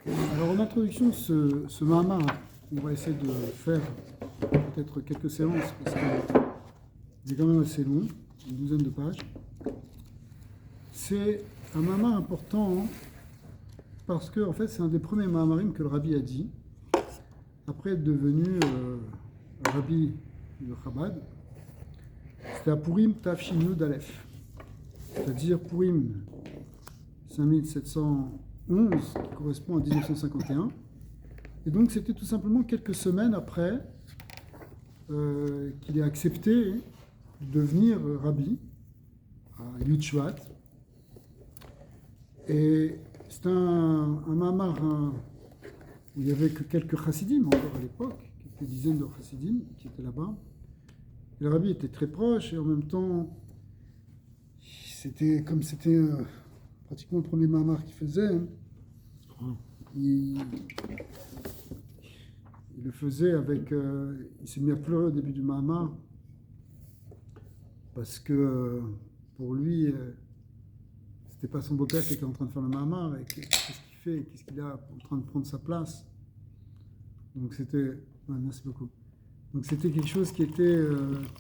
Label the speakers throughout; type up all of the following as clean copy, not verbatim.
Speaker 1: Alors en introduction, ce Mahamar, on va essayer de faire peut-être quelques séances parce qu'il est quand même assez long, une douzaine de pages. C'est un Mahamar important parce que en fait, c'est un des premiers Mahamarim que le Rabbi a dit, après être devenu Rabbi de Chabad. C'était à Purim Tafshin Yud Aleph, c'est-à-dire Purim 5711, qui correspond à 1951. Et donc c'était tout simplement quelques semaines après qu'il ait accepté de devenir rabbi à Yud Shvat. Et c'est un Mahamar où il n'y avait que quelques chassidim encore à l'époque, quelques dizaines de chassidim qui étaient là-bas. Et le rabbi était très proche et en même temps, c'était pratiquement le premier Mahamar qu'il faisait. Il le faisait avec... il s'est mis à pleurer au début du Mahamar parce que pour lui, c'était pas son beau-père qui était en train de faire le Mahamar et qu'est-ce qu'il fait, qu'est-ce qu'il a en train de prendre sa place. Donc c'était... Ouais, merci beaucoup. Donc c'était quelque chose qui était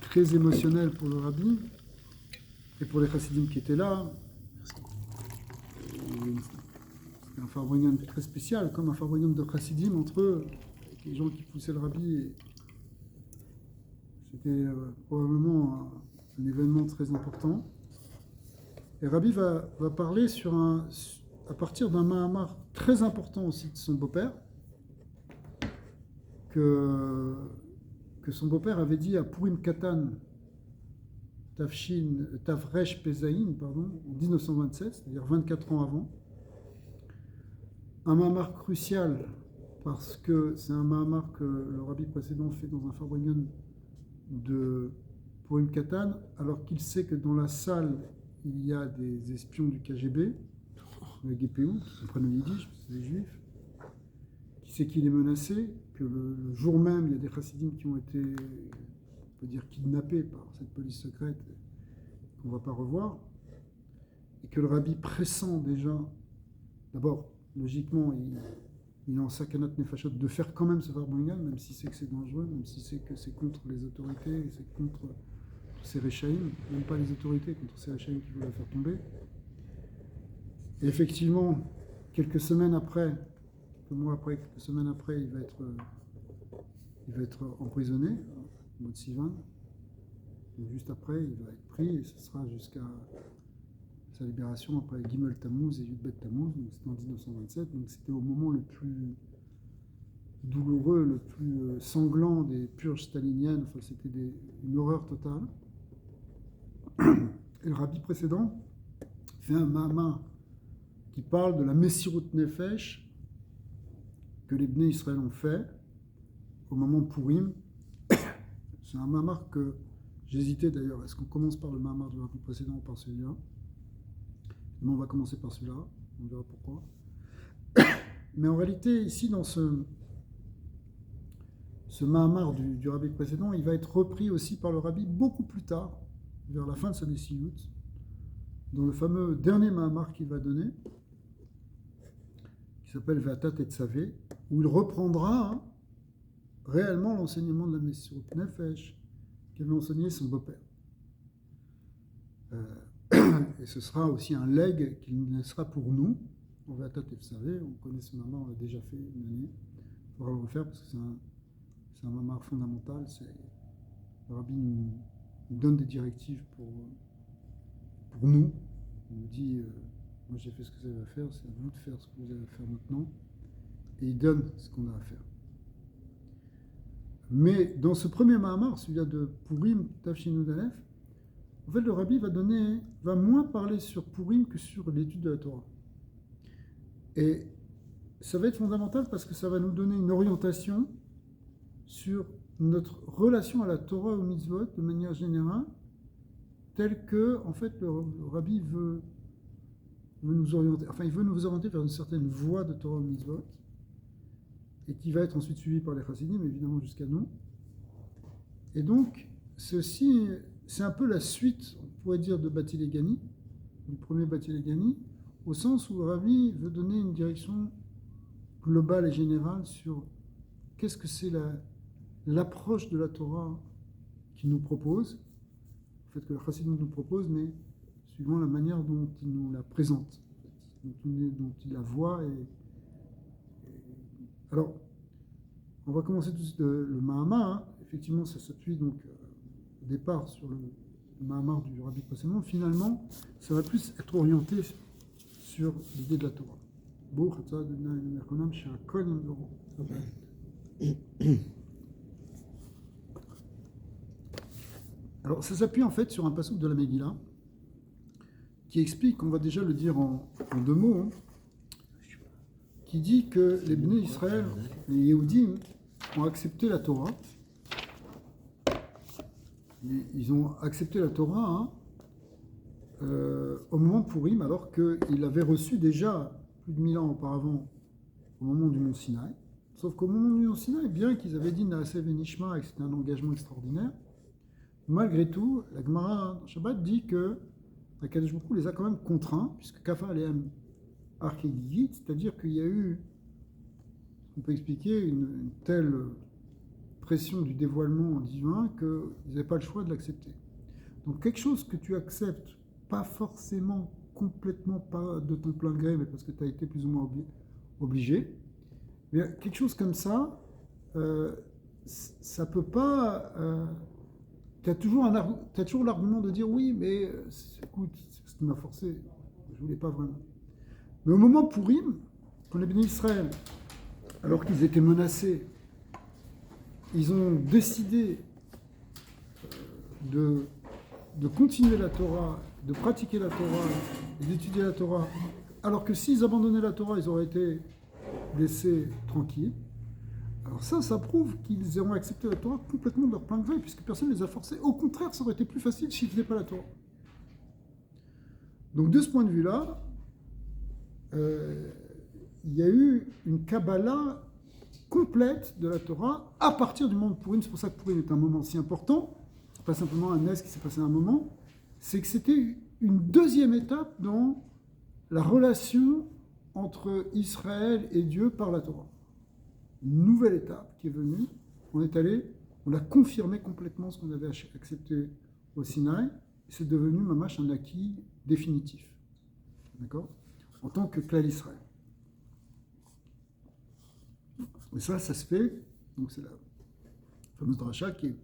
Speaker 1: très émotionnel pour le rabbi et pour les chassidim qui étaient là. C'était un farbrengen très spécial, comme un farbrengen de chassidim entre eux, avec les gens qui poussaient le rabbi. C'était probablement un événement très important. Et Rabbi va parler à partir d'un Mahamar très important aussi de son beau-père, que son beau-père avait dit à Purim Katan Tavresh Pezaïn, en 1927, c'est-à-dire 24 ans avant. Un Mahamar crucial parce que c'est un Mahamar que le rabbi précédent fait dans un farbrengen de Purim Katan, alors qu'il sait que dans la salle il y a des espions du KGB, le GPU, qui comprennent le yiddish, parce que c'est des juifs, qui sait qu'il est menacé, que le jour même il y a des chassidim qui ont été, on peut dire, kidnappés par cette police secrète qu'on ne va pas revoir, et que le rabbi pressent déjà, d'abord, logiquement, il est en sakanat nefashot de faire quand même ce farbrengen, même si c'est que c'est dangereux, même si c'est que c'est contre les autorités, c'est contre ces réchaïm, même pas les autorités, contre ces réchaïm qui voulaient la faire tomber. Et effectivement, quelques semaines après, quelques semaines après, il va être emprisonné, au mois de Sivan. Et juste après, il va être pris, et ce sera jusqu'à sa libération après Gimel Tammuz et Yudbet Tammuz, donc c'était en 1927, donc c'était au moment le plus douloureux, le plus sanglant des purges staliniennes, enfin c'était une horreur totale. Et le rabbi précédent fait un Mahamar qui parle de la Messirut Nefesh que les Bnei Israël ont fait au moment de Purim. C'est un Mahamar que j'hésitais d'ailleurs, est-ce qu'on commence par le Mahamar du rabbi précédent ou par celui-là? Mais on va commencer par celui-là, on verra pourquoi. Mais en réalité, ici, dans ce Mahamar du rabbi précédent, il va être repris aussi par le rabbi beaucoup plus tard, vers la fin de sa Nessiyut, dans le fameux dernier Mahamar qu'il va donner, qui s'appelle Ve'ata Tetzavé, où il reprendra réellement l'enseignement de la Messirut Nefesh qu'avait enseigné son beau-père. Et ce sera aussi un legs qu'il laissera pour nous. On va tâter, vous savez, on connaît ce Mahamar, on l'a déjà fait une année. Il faudra le refaire parce que c'est un Mahamar fondamental. Le rabbi nous donne des directives pour nous. Il nous dit, moi j'ai fait ce que vous avez à faire, c'est à vous de faire ce que vous avez à faire maintenant. Et il donne ce qu'on a à faire. Mais dans ce premier Mahamar, celui-là de Purim Tafshin Yud Aleph, en fait, le rabbi va moins parler sur Purim que sur l'étude de la Torah. Et ça va être fondamental parce que ça va nous donner une orientation sur notre relation à la Torah et au mitzvot de manière générale, telle que, en fait, le rabbi veut nous orienter, enfin, il veut nous orienter vers une certaine voie de Torah et mitzvot, et qui va être ensuite suivie par les chassidim, évidemment, jusqu'à nous. Et donc, ceci... c'est un peu la suite, on pourrait dire, de Bati Legani, du premier Bati Legani, au sens où le rabbi veut donner une direction globale et générale sur qu'est-ce que c'est l'approche de la Torah qu'il nous propose, en fait que le Chassidut nous propose, mais suivant la manière dont il nous la présente, dont il la voit. Alors, on va commencer tout de suite le Mahamar. Hein. Effectivement, ça s'appuie donc au départ sur le Mahamar du Rabbi précédent. Finalement, ça va plus être orienté sur l'idée de la Torah. Alors, ça s'appuie en fait sur un passage de la Megillah qui explique, on va déjà le dire en 2 mots, hein, qui dit que les Bnei Israël, les Yehudim, ont accepté la Torah. Ils ont accepté la Torah au moment de Purim, alors qu'ils l'avaient reçue déjà plus de 1000 ans auparavant, au moment du Mont Sinaï. Sauf qu'au moment du Mont Sinaï, bien qu'ils avaient dit Naaseh Venishma et que c'était un engagement extraordinaire, malgré tout, la Gemara dans Shabbat dit que Akadosh Baruch Hu les a quand même contraints, puisque Kafar Alehem Archegigit, c'est-à-dire qu'il y a eu, on peut expliquer, une telle pression du dévoilement divin qu'ils n'avaient pas le choix de l'accepter. Donc quelque chose que tu acceptes, pas forcément complètement pas de ton plein gré, mais parce que tu as été plus ou moins obligé, mais quelque chose comme ça, ça peut pas... tu as toujours l'argument de dire oui, mais écoute, c'est ce qui m'a forcé, je voulais pas vraiment. Mais au moment Purim, quand les bénis Israël, alors qu'ils étaient menacés, ils ont décidé de continuer la Torah, de pratiquer la Torah et d'étudier la Torah, alors que s'ils abandonnaient la Torah, ils auraient été laissés tranquilles. Alors ça prouve qu'ils auront accepté la Torah complètement de leur plein gré, puisque personne ne les a forcés. Au contraire, ça aurait été plus facile s'ils ne faisaient pas la Torah. Donc de ce point de vue-là, il y a eu une Kabbalah complète de la Torah à partir du moment de Purim. C'est pour ça que Purim est un moment si important. Ce n'est pas simplement un Nes qui s'est passé à un moment. C'est que c'était une deuxième étape dans la relation entre Israël et Dieu par la Torah. Une nouvelle étape qui est venue. On a confirmé complètement ce qu'on avait accepté au Sinaï. C'est devenu mamash un acquis définitif. D'accord ? En tant que Klal Israël. Et ça se fait, donc c'est la fameuse dracha qui est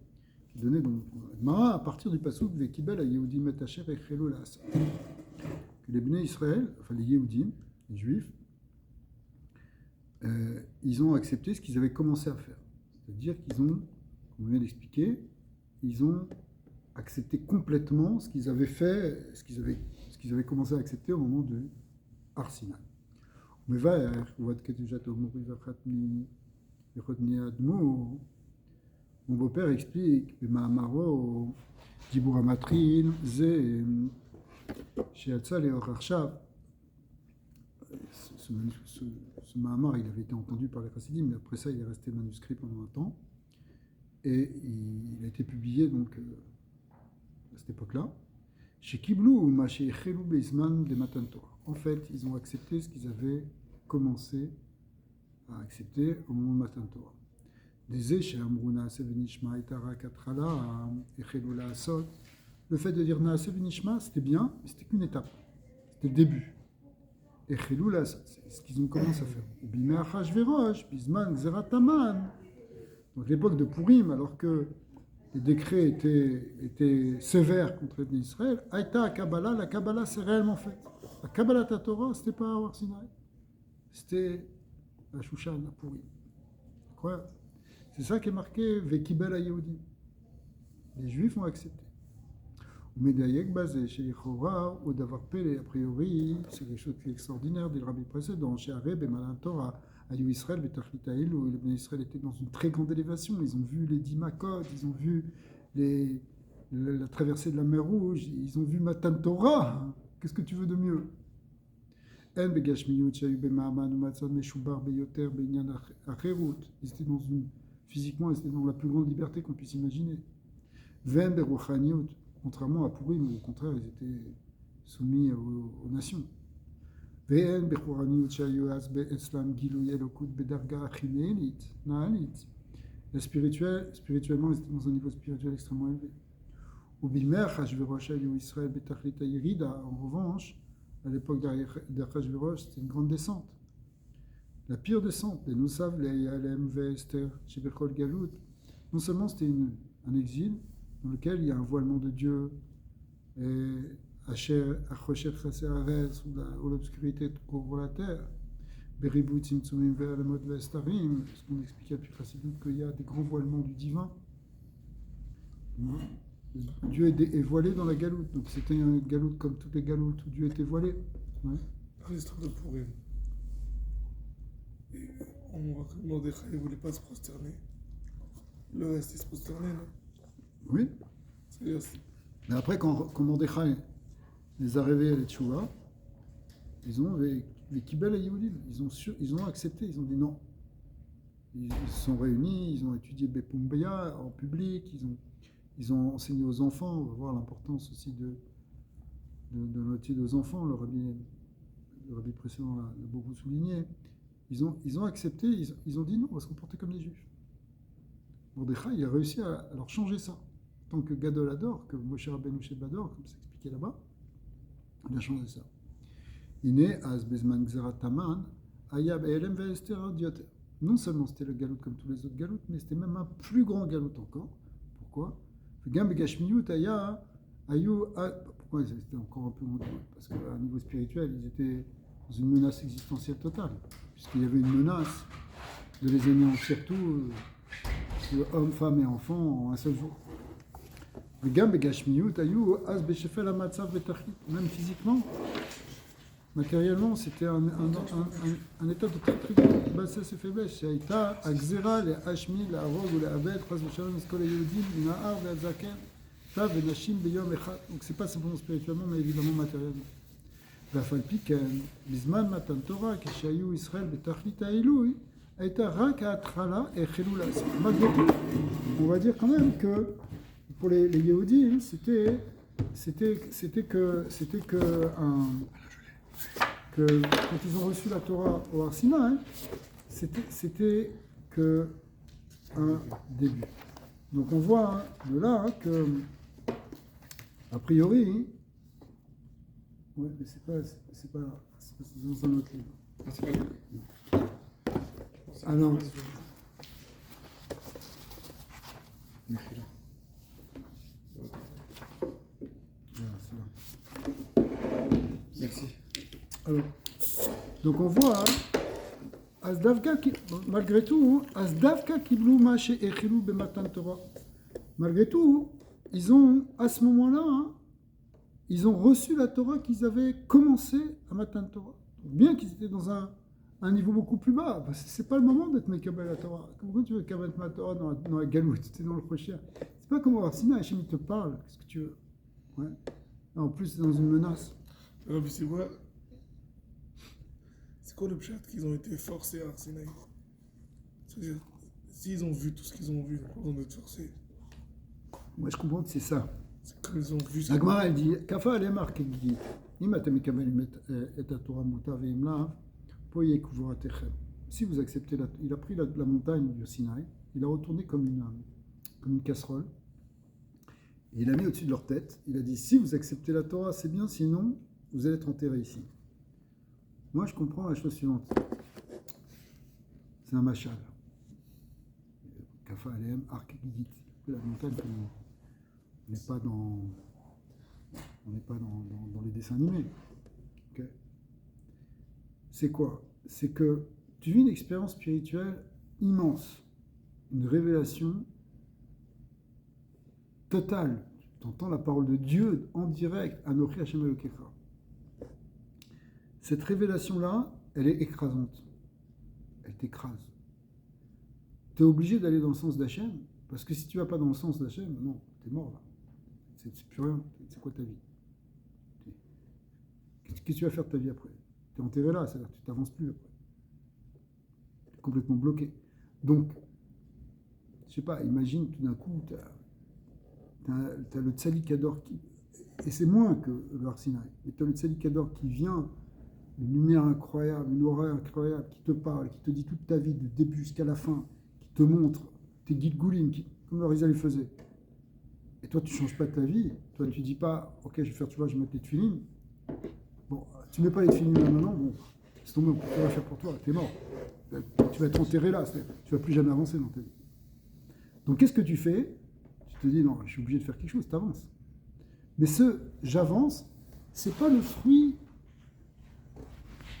Speaker 1: donnée dans la Gemara à partir du passouk Vekibel à Yehudim et Asher echelu la'asot. Que les Bnei Israël, enfin les Yehudim, les Juifs, ils ont accepté ce qu'ils avaient commencé à faire. C'est-à-dire qu'ils ont, comme on vient d'expliquer, ils ont accepté complètement ce qu'ils avaient fait, ce qu'ils avaient commencé à accepter au moment de Har Sinaï. Mon beau-père explique Ma'amaro, Dibur Amatrin, Zé, Sheatza Leor Arshav. Ce Mahamar, il avait été entendu par les Chassidim, mais après ça, il est resté manuscrit pendant un temps. Et il a été publié donc à cette époque-là. Chez Kiblou, Maché Chelou Beizman de Matan Torah. En fait, ils ont accepté ce qu'ils avaient commencé à accepter au moment de Matan Torah. Le fait de dire Naaseh V'nishma, c'était bien, mais c'était qu'une étape. C'était le début. Et c'est ce qu'ils ont commencé à faire. Bimei Achashverosh, Bizman Xerataman. Donc l'époque de Purim, alors que les décrets étaient sévères contre les Israël, Aïta Kabbalah, la Kabbalah s'est réellement faite. La Kabbalah Torah, c'était pas à Har Sinaï, c'était à Shushan, à Purim. Incroyable. C'est ça qui est marqué Vekibel Yehudim. Les Juifs ont accepté. Medayek basé chez Yechora, ou d'avoir pélé, a priori, c'est quelque chose qui est extraordinaire, dit le rabbi précédent, chez Areb et Malan Torah, à Israël, Betachlitaïl, où les Israël étaient dans une très grande élévation. Ils ont vu les 10 Makot, ils ont vu la traversée de la mer Rouge, ils ont vu Matan Torah. Qu'est-ce que tu veux de mieux? Ils étaient dans une, physiquement, ils étaient dans la plus grande liberté qu'on puisse imaginer. Contrairement à Purim, où au contraire, ils étaient soumis aux nations. ואין בחורניות שהיו אז אצלם גילוי אלוקות בדרגה הכי נעלית. Spirituellement, ils étaient dans un niveau spirituel extrêmement élevé. Ou bimer Achashverosh ayou Israël betachlit hayirida. En revanche, à l'époque d'Achashverosh, c'était une grande descente. La pire descente, les Nusav, les Yalem, Esther, Shebechol Galut. Non seulement c'était un exil dans lequel il y a un voilement de Dieu, et Asher, Achosher, Chasser, Aves, ou l'obscurité couvre la terre. Beribut, Tzimtzumim, Ve'alemot, Ve'estarim, ce qu'on expliquait depuis Chassidut, qu'il y a des grands voilements du divin. Dieu est voilé dans la galoute, donc c'était un galoute comme toutes les galoutes où Dieu était voilé. Ouais.
Speaker 2: L'histoire de Purim. On voit que Mordechai ne voulait pas se prosterner. Le reste, il se prosternait, non?
Speaker 1: Oui.
Speaker 2: C'est-à-dire,
Speaker 1: Mais après, quand Mordechai les a réveillés à l'Etchouva, ils ont les Kibel et Yehudim, ils ont accepté, ils ont dit non. Ils se sont réunis, ils ont étudié Bepumbeya en public, ils ont enseigné aux enfants. On va voir l'importance aussi de l'étude aux enfants. Le rabbi précédent l'a beaucoup souligné. Ils ont accepté, ils ont dit non, on va se comporter comme les Juifs. Mordechai, il a réussi à leur changer ça. Tant que Gadol adore, que Moshe Rabbeinu adore, comme c'est expliqué là-bas, il a changé ça. Iné, Az Bezman Gzerat Taman, Ayab Elem Ve'ester Adioter. Non seulement c'était le galout comme tous les autres galoutes, mais c'était même un plus grand galout encore. Pourquoi? Pourquoi c'était encore un peu moins? Parce qu'à un niveau spirituel, ils étaient dans une menace existentielle totale, puisqu'il y avait une menace de les anéantir tout, hommes, femmes et enfants, en un seul jour. Même physiquement, matériellement, c'était un état de très très grande bassesse et faiblesse. Shaïta, Agzera, les Hashmi, les Arog ou les Abed, Chaz V'Shalom, Eskol Yehudim, Minahar, les Zaken, Tav et Nashim, Beyom Echad. Donc c'est pas simplement spirituellement, mais évidemment matériellement. Vafalpi, Bizman Matan Torah, Keshayu Israël, Betachlit Haïloui, Aïta Rak Atrala et Cheloula. Malgré tout, on va dire quand même que pour les Yehudim, c'était que quand ils ont reçu la Torah au Har Sinaï, c'était que un début. Donc on voit de là que, a priori, ouais, mais c'est pas dans un autre livre.
Speaker 2: ah, c'est pas lui.
Speaker 1: Alors,
Speaker 2: Merci.
Speaker 1: alors, donc on voit, malgré tout, Asdavka Kiblu Mache Echilou Bematan Torah. Malgré tout, ils ont, à ce moment-là, ils ont reçu la Torah qu'ils avaient commencé à Matan Torah. Bien qu'ils étaient dans un niveau beaucoup plus bas, parce que c'est pas le moment d'être Mekabel la Torah. Pourquoi tu veux Kabel la Torah dans la galoute, tu es dans le Rocher? C'est pas comme au Sinaï, Hachem il te parle, qu'est-ce que tu veux? Ouais. En plus, c'est dans une menace.
Speaker 2: Alors, puis c'est quoi le pshat qu'ils ont été forcés à Har Sinaï? C'est-à-dire, s'ils ont vu tout ce qu'ils ont vu, ils ont été forcés.
Speaker 1: Moi, je comprends que c'est ça.
Speaker 2: C'est comme ils ont vu ça.
Speaker 1: La Gemara, elle dit Kafa ale marke git. Im atem mekabel et Torah muta veimla po yekuvoratechem. Si vous acceptez il a pris la montagne du Sinaï, il a retourné comme une casserole, et il a mis au-dessus de leur tête. Il a dit si vous acceptez la Torah, c'est bien, sinon vous allez être enterrés ici. Moi, je comprends la chose suivante. C'est un machal. Kafa ale marke git. La montagne, on n'est pas dans les dessins animés. Okay. C'est quoi? C'est que tu vis une expérience spirituelle immense, une révélation totale. Tu entends la parole de Dieu en direct, Anochi Hashem Elokecha. Cette révélation-là, elle est écrasante. Elle t'écrase. Tu es obligé d'aller dans le sens d'Hachem, parce que si tu ne vas pas dans le sens d'Hachem, non, tu es mort là. C'est plus rien. C'est quoi ta vie? Qu'est-ce que tu vas faire de ta vie après? Tu es enterré là, c'est-à-dire que tu n'avances plus après. Tu es complètement bloqué. Donc, je sais pas, imagine tout d'un coup, tu as le Tzadik Hador qui. Et c'est moins que le Har Sinaï, mais tu as le Tzadik Hador qui vient une lumière incroyable, une aura incroyable qui te parle, qui te dit toute ta vie, du début jusqu'à la fin, qui te montre tes guides goulim, comme le Rizal le faisait. Et toi, tu ne changes pas ta vie. Toi, tu ne dis pas, ok, je vais faire, tu vois, je vais mettre les tefilines. Bon, tu ne mets pas les tefilines là maintenant, bon, c'est tombé, on va faire pour toi, t'es mort. Tu vas être enterré là, tu ne vas plus jamais avancer dans ta vie. Donc, qu'est-ce que tu fais? Tu te dis, non, je suis obligé de faire quelque chose, tu avances. Mais ce j'avance, ce n'est pas le fruit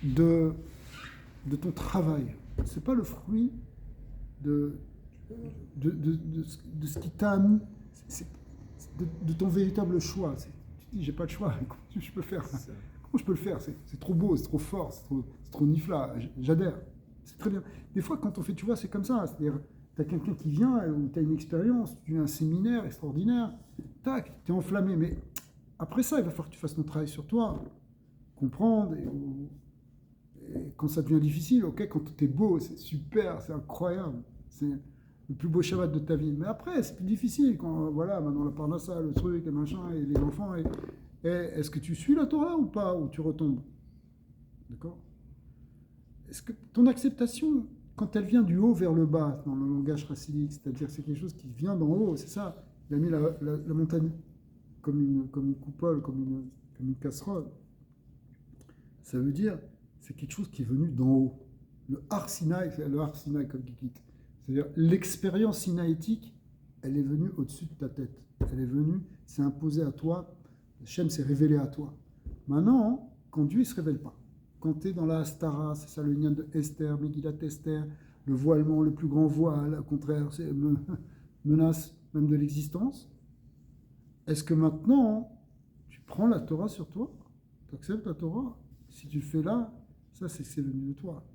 Speaker 1: de ton travail. Ce n'est pas le fruit de ce qui t'a amené, de ton véritable choix. Tu te dis, j'ai pas de choix, comment je peux faire? Comment je peux le faire? C'est trop beau, c'est trop fort, c'est trop nifla, j'adhère. C'est très bien. Des fois, quand on fait, tu vois, c'est comme ça. C'est-à-dire, tu as quelqu'un qui vient, ou tu as une expérience, tu as un séminaire extraordinaire, tac, tu es enflammé. Mais après ça, il va falloir que tu fasses ton travail sur toi, comprendre, et quand ça devient difficile, ok, quand tout est beau, c'est super, c'est incroyable, c'est le plus beau Shabbat de ta vie. Mais après, c'est plus difficile, quand, voilà, maintenant la parnassa, le truc, les machins, et les enfants, et est-ce que tu suis la Torah ou pas, ou tu retombes? D'accord? Est-ce que ton acceptation, quand elle vient du haut vers le bas, dans le langage chassidique, c'est-à-dire c'est quelque chose qui vient d'en haut, c'est ça, il a mis la montagne comme une coupole, comme une casserole, ça veut dire c'est quelque chose qui est venu d'en haut. Le Har Sinaï, comme Gikit. C'est-à-dire l'expérience sinaïtique, elle est venue au-dessus de ta tête. Elle est venue, s'est imposée à toi. Hachem s'est révélé à toi. Maintenant, quand Dieu ne se révèle pas, quand tu es dans la Hastara, c'est ça le lien de Esther, Megillat Esther, le voilement, le plus grand voile, au contraire, c'est menace même de l'existence. Est-ce que maintenant, tu prends la Torah sur toi? Tu acceptes la Torah? Si tu le fais là, ça c'est venu de toi.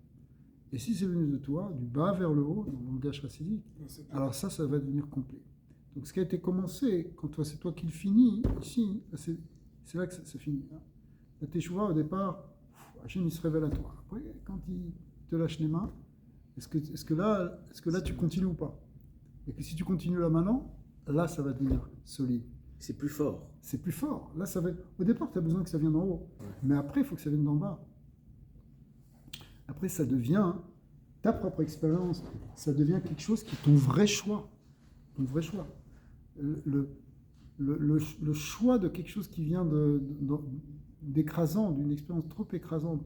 Speaker 1: Et si c'est venu de toi, du bas vers le haut, dans le langage chassidique, alors ça va devenir complet. Donc ce qui a été commencé, quand c'est toi qui le finis, ici, c'est là que ça finit. La Teshuvah, au départ, Hachem il se révèle à toi. Après, quand il te lâche les mains, est-ce que là tu continues ou pas? Et que si tu continues là maintenant, là ça va devenir solide.
Speaker 3: C'est plus fort.
Speaker 1: C'est plus fort. Là, au départ, tu as besoin que ça vienne d'en haut. Ouais. Mais après, il faut que ça vienne d'en bas. Après, ça devient ta propre expérience. Ça devient quelque chose qui est ton vrai choix. Ton vrai choix. Le choix de quelque chose qui vient d'écrasant, d'une expérience trop écrasante,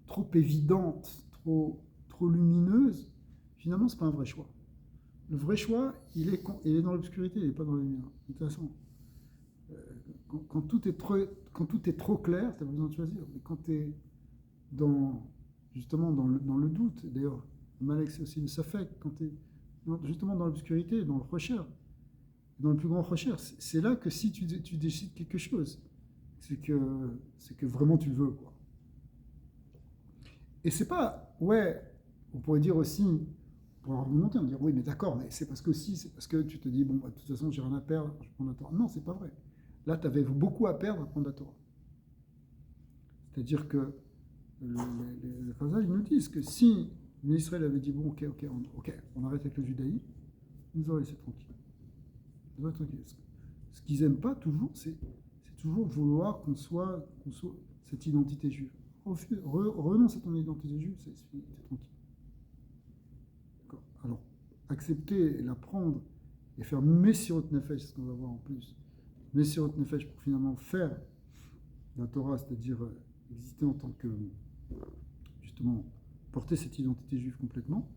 Speaker 1: trop évidente, trop lumineuse, finalement, ce n'est pas un vrai choix. Le vrai choix, il est dans l'obscurité, il n'est pas dans la lumière. De toute façon, quand tout est trop clair, tu as besoin de choisir. Mais quand tu es justement dans le doute, d'ailleurs, Malek, c'est aussi le Safek, quand tu es justement dans l'obscurité, dans le recherche, dans le plus grand recherche, c'est là que si tu décides quelque chose, c'est que vraiment tu le veux, quoi. Et c'est pas, ouais, on pourrait dire aussi, pour argumenter, on dire oui, mais d'accord, mais c'est parce que tu te dis, bon, bah, de toute façon, j'ai rien à perdre, je prends la Torah. Non, c'est pas vrai. Là, tu avais beaucoup à perdre à prendre la Torah. C'est-à-dire que les Chazal, ils nous disent que si l'Israël avait dit, bon, ok, on arrête avec le judaïsme, ils nous auraient laissé tranquille. Ce qu'ils n'aiment pas toujours, c'est toujours vouloir qu'on soit cette identité juive. Renonce à ton identité juive, c'est tranquille. Alors, accepter et l'apprendre et faire Messirot Nefesh, c'est ce qu'on va voir en plus. Messirot Nefesh pour finalement faire la Torah, c'est-à-dire exister en tant que, justement, porter cette identité juive complètement,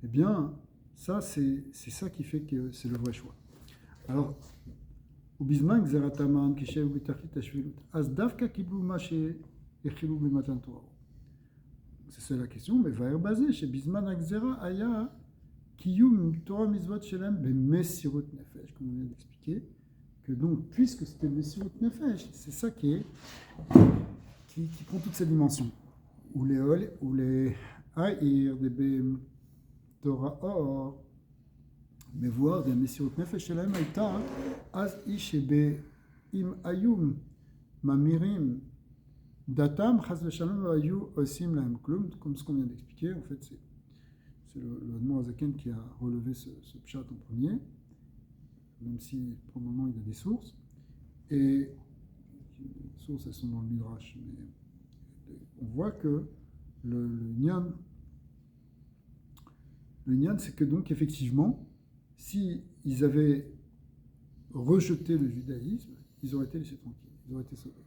Speaker 1: eh bien, ça, c'est ça qui fait que c'est le vrai choix. Alors, au Bisman, Xerataman, Kishay ou Bitachit Ashvelut, Asdavka Kiblu Maché et Chilou Bimatan Torah. C'est la question, mais va être basé chez Bisman Xera Aya. Kiyum Torah Mizvot Shelem Bemessirut Nefesh, comme on vient d'expliquer, que donc, puisque c'était Messirut Nefesh, c'est ça qui prend toute cette dimension. Ou les Aïr, des Torah Or, mais voir des Messirut Nefesh Shelem Aïta, Az Ishebe Im Ayum Mamirim Datam Chaz Veshalom Ayu Osim Lahem Klum, comme ce qu'on vient d'expliquer, en fait, c'est le Admor Azaken qui a relevé ce pshat en premier, même si pour le moment il a des sources. Et les sources, elles sont dans le Midrash, mais on voit que le Nyan, c'est que donc effectivement, si ils avaient rejeté le judaïsme, ils auraient été laissés tranquilles, ils auraient été sauvés.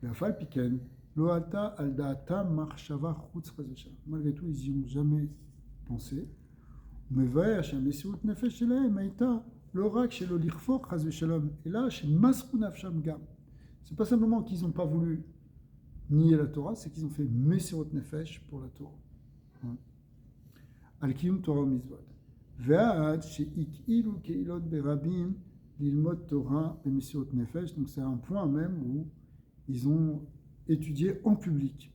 Speaker 1: Mais Afal Piken, Loata Aldata Marshava Chutz Chaz v'Shalom. Malgré tout, ils n'y ont jamais pensé. ומבאר שהמסירות נפש שלהם הייתה לא רק שלא לכפור חס ושלום, אלא שמסרו נפשם גם. C'est pas simplement qu'ils n'ont pas voulu nier la Torah, c'est qu'ils ont fait מסirut nefesh pour la Torah. על קיום תורה ומצוות. ועד שהקהילו קהילות ברבים ללמוד תורה במסירות nefesh, donc c'est un point même où ils ont étudié en public,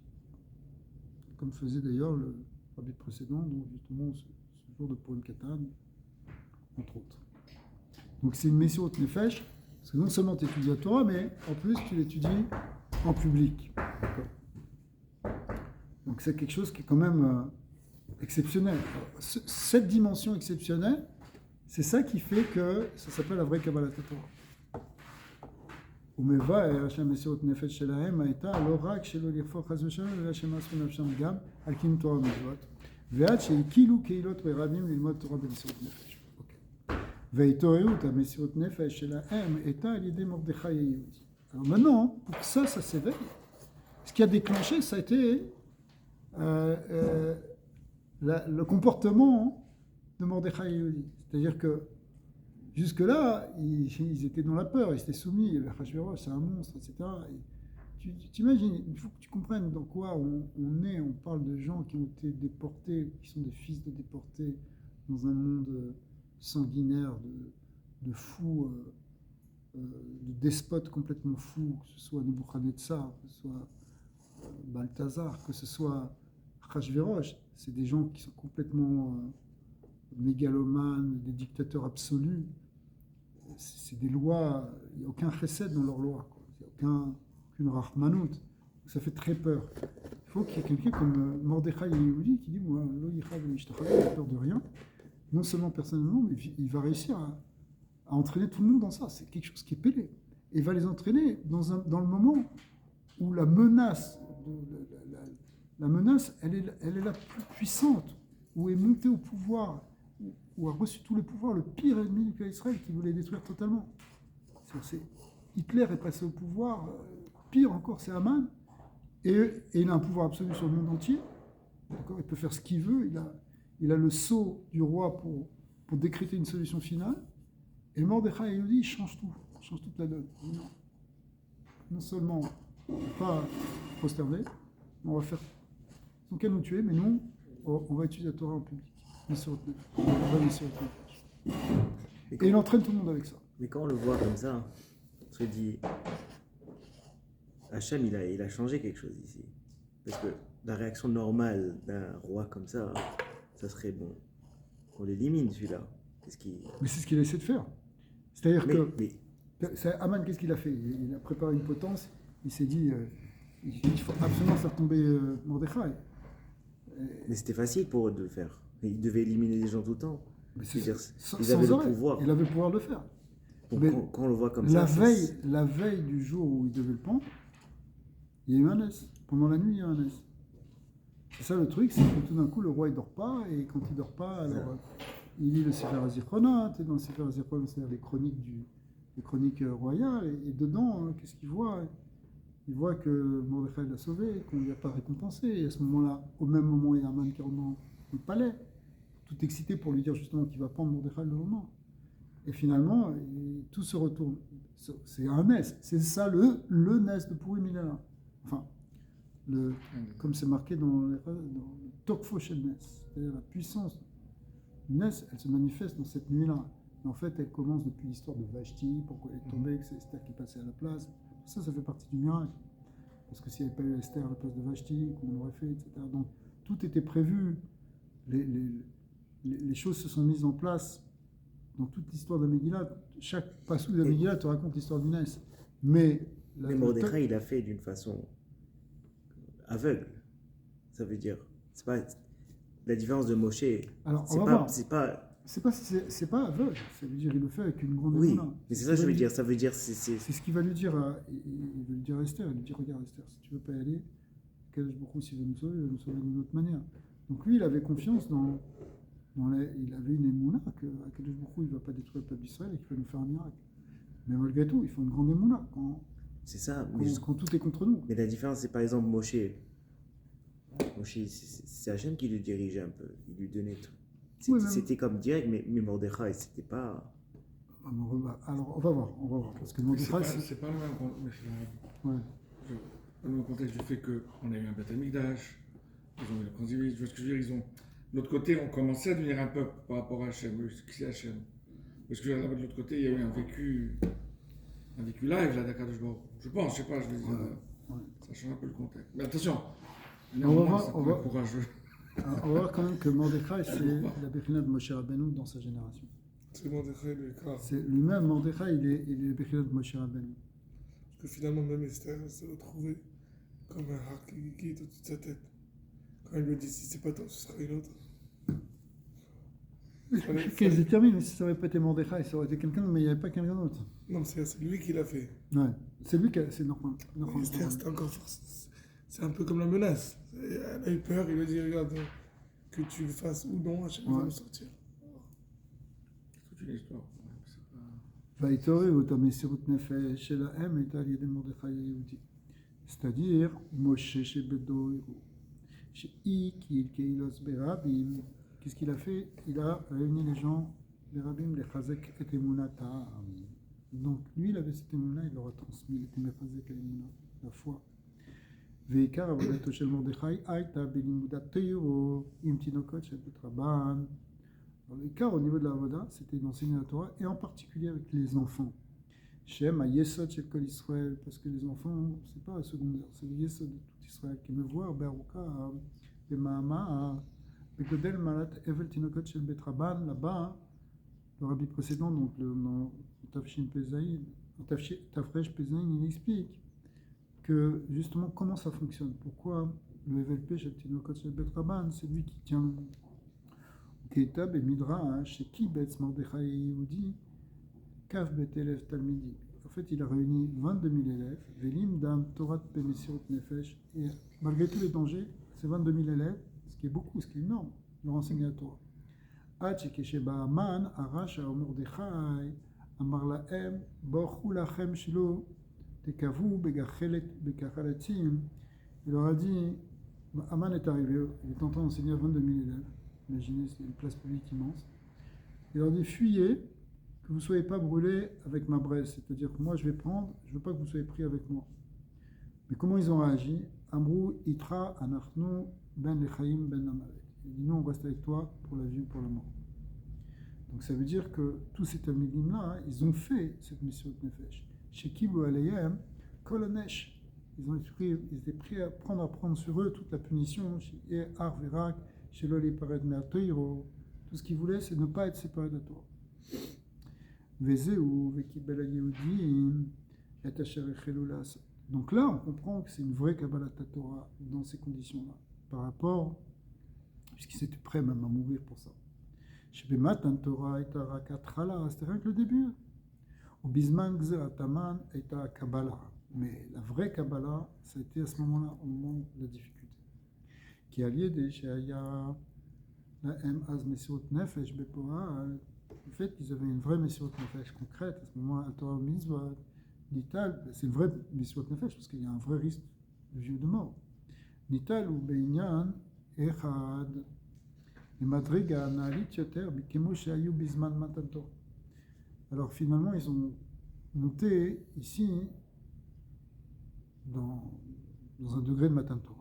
Speaker 1: comme faisait d'ailleurs le rabbi précédent, donc justement ce jour de Purim Katan, entre autres. Donc c'est une Mesirut Nefesh, parce que non seulement tu étudies la Torah, mais en plus tu l'étudies en public. Donc c'est quelque chose qui est quand même exceptionnel. Alors, cette dimension exceptionnelle, c'est ça qui fait que ça s'appelle la vraie Kabbalat Torah. ומבאר שהמסירות נפש שלהם הייתה לא רק שלא לכפור חס ושלום, אלא שמסרו נפשם גם על קיום תורה ומצוות, ועד שהקהילו קהילות ברבים ללמוד תורה במסירות נפש. והתעוררות המסירות נפש שלהם הייתה על ידי מרדכי היהודי. Alors maintenant, pour que ça s'éveille, ce qui a déclenché, ça a été le comportement de Mordechai Yehudi. C'est-à-dire que jusque-là, ils étaient dans la peur, ils étaient soumis, il y avait Achashverosh, c'est un monstre, etc. Et tu t'imagines, il faut que tu comprennes dans quoi on est, on parle de gens qui ont été déportés, qui sont des fils de déportés dans un monde sanguinaire, de fous, de despotes complètement fous, que ce soit Nebuchadnezzar, que ce soit Balthazar, que ce soit Achashverosh, c'est des gens qui sont complètement mégalomanes, des dictateurs absolus. C'est des lois, il n'y a aucun chesed dans leurs lois, il n'y a aucune rahmanout. Ça fait très peur. Il faut qu'il y ait quelqu'un comme Mordechai Yehudi qui dit moi, il n'a peur de rien. Non seulement personnellement, mais il va réussir à entraîner tout le monde dans ça. C'est quelque chose qui est pélé. Et il va les entraîner dans le moment où la menace, elle est la plus puissante, où est monté au pouvoir, où a reçu tous les pouvoirs, le pire ennemi du peuple d'Israël qui voulait détruire totalement. Hitler est passé au pouvoir, pire encore, c'est Haman, et il a un pouvoir absolu sur le monde entier. D'accord, il peut faire ce qu'il veut, il a le sceau du roi pour décréter une solution finale, et Mordechai Yehudi, il change tout, il change toute la donne. Non seulement on ne va pas prosterner, on va faire, ils n'ont qu'à nous tuer, mais nous, on va étudier la Torah en public. Et il entraîne tout le monde avec ça.
Speaker 3: Mais quand on le voit comme ça, on se dit, Hachem, il a changé quelque chose ici. Parce que la réaction normale d'un roi comme ça serait bon, on l'élimine celui-là.
Speaker 1: Mais c'est ce qu'il a essayé de faire. C'est-à-dire Haman, qu'est-ce qu'il a fait? Il a préparé une potence, il s'est dit, il faut absolument faire tomber Mordechai.
Speaker 3: Mais c'était facile pour eux de le faire. Ils devaient éliminer les gens tout le temps.
Speaker 1: Ils
Speaker 3: avaient le pouvoir.
Speaker 1: Il avait le pouvoir de le faire.
Speaker 3: Donc, quand on le voit comme
Speaker 1: la veille du jour où il devait le pendre, il y a eu un ânesse. Pendant la nuit, il y a eu un ânesse. C'est ça le truc, c'est que tout d'un coup, le roi, il ne dort pas. Et quand il ne dort pas, alors il lit le Sefer HaZichronot. Et dans le Sefer HaZichronot, c'est-à-dire les chroniques royales. Et dedans, qu'est-ce qu'il voit? Il voit que Mordechai l'a sauvé, qu'on ne lui a pas récompensé. Et à ce moment-là, au même moment, il y a Haman qui rentre dans le palais, tout excité pour lui dire justement qu'il va prendre Mordechai le lendemain. Et finalement, tout se retourne. C'est un nes. C'est ça le nes de Purim, il est là. Enfin, comme c'est marqué dans le Tokfo Shel Nes, c'est-à-dire la puissance du nes, elle se manifeste dans cette nuit-là. Mais en fait, elle commence depuis l'histoire de Vashti, pourquoi elle est tombée, que c'est Esther qui est passée à la place. Ça fait partie du miracle. Parce que s'il n'y avait pas eu Esther à la place de Vashti, qu'on aurait fait, etc. Donc, tout était prévu. Les choses se sont mises en place dans toute l'histoire de Megillah. Chaque passage de Megillah te raconte l'histoire du Nes. Mais
Speaker 3: Mordechai, il a fait d'une façon aveugle. Ça veut dire, c'est pas la différence de Moshe.
Speaker 1: Alors, c'est pas aveugle. Ça veut dire il le fait avec une grande
Speaker 3: oui,
Speaker 1: émouna.
Speaker 3: mais c'est ça que je veux dire. Ça veut dire
Speaker 1: c'est ce qu'il va lui dire. Il va lui dire à Esther. Il lui dit regarde Esther, si tu veux pas y aller, Kadosh Baruch Hu, s'il veut nous sauver d'une autre manière. Donc lui, il avait confiance il avait une émouna que Kadosh Baruch Hu, il ne va pas détruire le peuple d'Israël et qu'il va nous faire un miracle. Mais malgré tout, il faut une grande émouna
Speaker 3: C'est ça.
Speaker 1: quand tout est contre nous.
Speaker 3: Mais la différence, c'est par exemple Moshe. C'est Hachem qui le dirigeait un peu. Il lui donnait tout. C'était comme direct, mais Mordechai, c'était pas.
Speaker 1: Alors, on va voir. Parce que Mordechai,
Speaker 2: c'est pas le même contexte.
Speaker 1: Ouais.
Speaker 2: Dans le contexte du fait qu'on a eu un Beth Amikdash, ils ont eu le Prince, je vois ce que je veux dire, de l'autre côté, on commençait à devenir un peuple par rapport à Hachem, c'est Hachem. Parce que de l'autre côté, il y a eu un vécu live là d'Akadosh Baruch Hu. Je pense, je sais pas, je veux dire, ça change un peu le contexte. Mais attention,
Speaker 1: on va
Speaker 2: courageux.
Speaker 1: On va voir quand même que Mordechai, c'est la Bechina de Moshe Rabbeinu dans sa génération.
Speaker 2: C'est Mordechai le Ekar.
Speaker 1: C'est lui-même, Mordechai, il est la Bechina de Moshe Rabbeinu.
Speaker 2: Parce que finalement, même Esther s'est retrouvée comme un hack qui est au-dessus de sa tête. Quand il lui dit si c'est pas toi, ce sera une autre.
Speaker 1: Qu'elle détermine, mais si ça n'aurait pas été Mordechai, ça aurait été quelqu'un, mais il n'y avait pas quelqu'un d'autre.
Speaker 2: Non, c'est lui qui l'a fait.
Speaker 1: Ouais, c'est lui qui a. C'est normal.
Speaker 2: Esther, c'était encore force. C'est un peu comme la menace. Elle a eu peur, il lui a dit regarde, que tu le fasses ou non, Hachem va nous sortir. C'est toute une histoire.
Speaker 1: והתעוררות המסירות נפש שלהם הייתה על ידי מרדכי היהודי. c'est-à-dire, משה שבדור שאי כי קהילות ברבים, qu'est-ce qu'il a fait? Il a réuni les gens, les rabbins, les chazek et emunata. Donc lui, il avait cette émouna, il leur a transmis, il était mechazek et émouna, la foi. ועיקר עבודתו של מרדכי הייתה בלימודת תורה עם תינוקות של בית רבן. L'écart au niveau de la Avoda, c'était d'enseigner la Torah, et en particulier avec les enfants. Shem a Yesod chez Kol Israël, parce que les enfants, c'est pas secondaire, c'est le Yesod de tout Israël, qui me voit, Beruka, Bemahama, Begodel Malat Evel Tinokot shel Bet Rabban, là-bas, le rabbi précédent, donc dans Tafshin Pezaïn, Tafresh Pezaïn, il explique que justement comment ça fonctionne, pourquoi le EVLP chez Tinokot shel Bet Rabban, c'est lui qui tient. Ketab et Midrash, chez qui Betz Mordechai Yehudi, Kaf Bet Elef Talmidi. En fait, il a réuni 22 000 élèves, Velim Dam Torah Penesirut Nefesh, et malgré tous les dangers, ces 22 000 élèves, ce qui est beaucoup, ce qui est énorme, leur enseigner la Torah. Ad Shekesheba Aman, Arash Mordechai, Amar Laem, Borchu Lachem Shilo, Tekavu Begachaletim. Il leur a dit, Aman est arrivé, il est en train d'enseigner à 22 000 élèves. Imaginez, c'est une place publique immense. Il leur dit, fuyez, que vous ne soyez pas brûlés avec ma braise. C'est-à-dire que moi, je vais prendre, je ne veux pas que vous soyez pris avec moi. Mais comment ils ont réagi? Amrou, Itra, Anachnu, Ben Lechaim, Ben Amalek. Il dit, non, on reste avec toi pour la vie ou pour la mort. Donc ça veut dire que tous ces Talmidim-là, ils ont fait cette mission de Nefesh. Chez Kibu Aleyhem, Kolonesh. Ils étaient prêts à prendre sur eux toute la punition, chez Ar Verak, chez l'Oli Pared Mertoiro, tout ce qu'ils voulaient, c'est ne pas être séparés de toi. Vezeu, Vekibel Yehudim, et Asher Echelulas. Donc là, on comprend que c'est une vraie Kabbalat Torah dans ces conditions-là, par rapport, puisqu'ils étaient prêts même à mourir pour ça. Chez Matan Torah et Rakatrala, c'était rien que le début. Au Bisman Gzerataman et Kabbalah. Mais la vraie Kabbalah, ça a été à ce moment-là, au moment de la difficulté. Qui allié des Shaya, la M. Az Mesiot Nefesh Bepoa, le fait qu'ils avaient une vraie Mesiot Nefesh concrète, à ce moment-là, à Torah Mitzvah, Nital, c'est une vraie Mesiot Nefesh, parce qu'il y a un vrai risque de vie ou de mort. Nital ou Beinyan, Echad, et Madriga, Naalit Yoter, Bikemo Shayu Bisman Matanto. Alors finalement, ils ont monté ici, dans un degré de Matanto.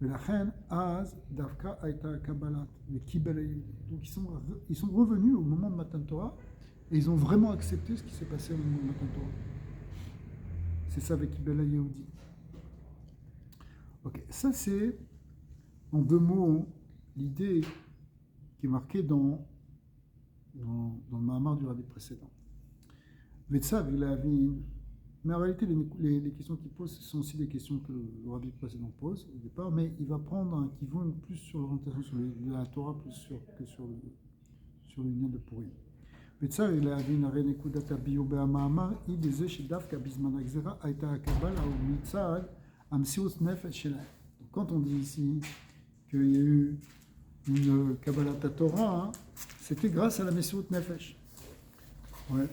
Speaker 1: ולכן אז דווקא הייתה קבלת וקיבל היהודי. Donc ils sont revenus au moment de Matan Torah et ils ont vraiment accepté ce qui s'est passé au moment de Matan Torah. C'est ça avec Kibel Yehudi. Ok, ça c'est en deux mots l'idée qui est marquée dans le Mahamar du rabbi précédent. Vetsav il a vu. Mais en réalité, les questions qu'il pose, ce sont aussi des questions que le rabbi précédent pose au départ, mais il va prendre qui vont plus sur l'orientation sur la Torah que sur l'union de Purim. וצר להבין הרי נקודת הביור במאמר היא בזה שדווקא בזמן הגזירה הייתה הקבלה ומצד Amsiut Nefesh Shelem. Donc, quand on dit ici qu'il y a eu une Kabbalat Torah, hein, c'était grâce à la Mesiut Nefesh. Ouais.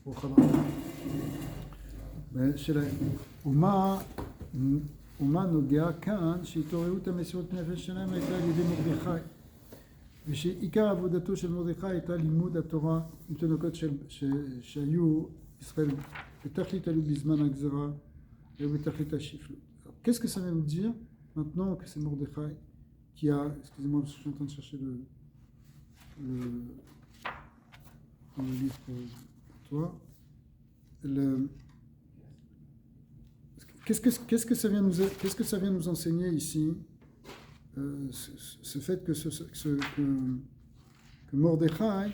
Speaker 1: Au Chabad. Shelem. ומה נוגע כאן שהתעוררות המסירות נפש שלהם הייתה על ידי מרדכי ושעיקר עבודתו של מרדכי הייתה לימוד התורה עם תינוקות שהיו ישראל בתכלית עלו בזמן הגזרה היו בתכלית השפלות. Qu'est-ce que ça veut nous dire maintenant que c'est Mordechai qui a, excusez-moi parce que je suis en train de chercher le livre pour toi, Qu'est-ce que ça vient nous enseigner ici, ce fait que Mordechai,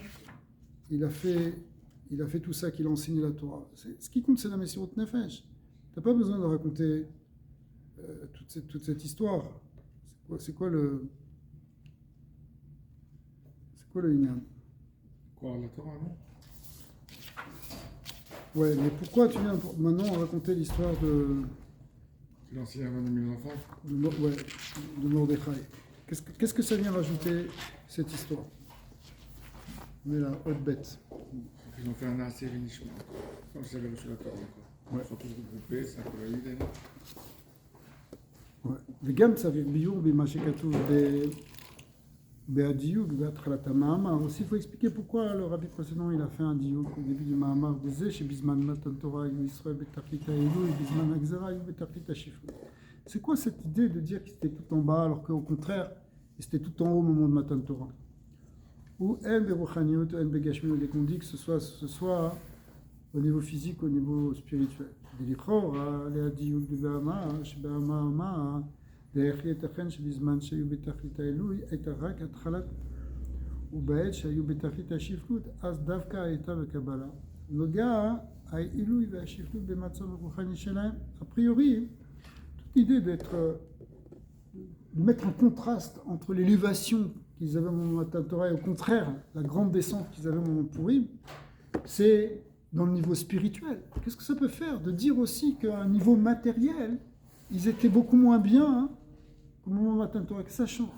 Speaker 1: il a fait tout ça, qu'il a enseigné la Torah. Ce qui compte, c'est la Messirut Nefesh. Tu n'as pas besoin de raconter toute cette histoire. C'est quoi le Inyan?
Speaker 2: Quoi, la Torah, non?
Speaker 1: Ouais, mais pourquoi tu viens maintenant raconter l'histoire de...
Speaker 2: Il a enseigné à 22 000 enfants.
Speaker 1: De Mordechai. Qu'est-ce que ça vient rajouter, cette histoire? On est là, haute bête.
Speaker 2: Ils ont fait un assez réunissement, comme si j'avais reçu la Torah. Ils sont tous regroupés, c'est un peu évident.
Speaker 1: וגם צריך ביור במה שכתוב בהדיוק בהתחלת המאמר. aussi il faut expliquer pourquoi le rabbi précédent il a fait un diuk au début du מאמר בזה שבזמן מתן תורה היו ישראל בתכלית העילוי ובזמן הגזרה היו בתכלית השפלות. C'est quoi cette idée de dire qu'ils étaient tout en bas alors qu'au contraire ils étaient tout en haut au moment de Matan Torah? Ou en beruchaniut en begashmiut, dès qu'on dit que ce soit au niveau physique, au niveau spirituel. לכאורה להדיוק בבהמה שבהמה דרך ייתכן שבזמן שהיו בתכלית העילוי הייתה רק התחלת ובעת שהיו בתכלית השפלות אז דווקא הייתה בקבלה. נוגע העילוי והשפלות במצב הרוחני שלהם. A priori, toute l'idée de mettre un contraste entre l'élévation qu'ils avaient au moment de Matan Torah et au contraire la grande descente qu'ils avaient au moment de Purim, c'est dans le niveau spirituel. Qu'est-ce que ça peut faire de dire aussi qu'à un niveau matériel, ils étaient beaucoup moins bien au moment de Matan Torah, que ça change.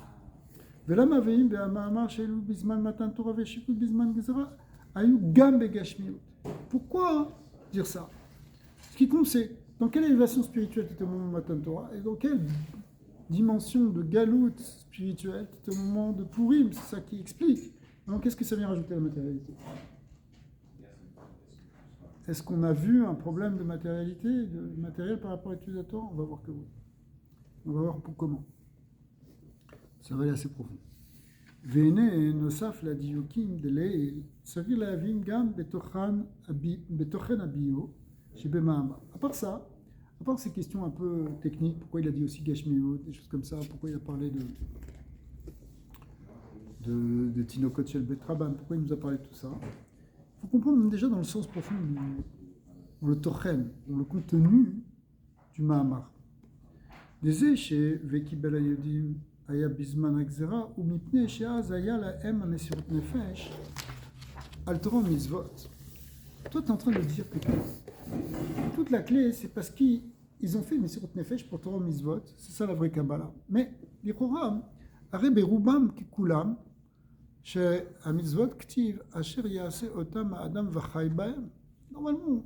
Speaker 1: Pourquoi dire ça? Ce qui compte, c'est dans quelle élévation spirituelle tu étais au moment de Matan Torah et dans quelle dimension de galoute spirituelle tu étais au moment de Purim. C'est ça qui explique. Alors qu'est-ce que ça vient rajouter à la matérialité? Est-ce qu'on a vu un problème de matérialité, de matériel par rapport à l'utilisateur? On va voir que oui. On va voir pour comment. Ça va aller assez profond. Vene nosaf la diukim de leil, s'agit la vin gam betochan abio, chez Bemahama. À part ça, à part ces questions un peu techniques, pourquoi il a dit aussi gashmiut, des choses comme ça, pourquoi il a parlé de Tinokot Shel Betraban, pourquoi il nous a parlé de tout ça? Il faut comprendre déjà dans le sens profond, dans le tochen, dans le contenu du Mahamar. Des échets, Vekibel Ayodim, Aya Bizman Akzera, ou Mipne Sheaz Aya la Em Amesirut Nefesh, Altoran Mitzvot. Toi, tu es en train de dire que toute la clé, c'est parce qu'ils ont fait Mesirut Nefesh pour Torah Mitzvot, c'est ça la vraie Kabbalah. Mais les Choram, Arebe Rubam Kikulam, שהמצוות כתיב אשר יעשה אותם האדם וחי בהם. Normalement,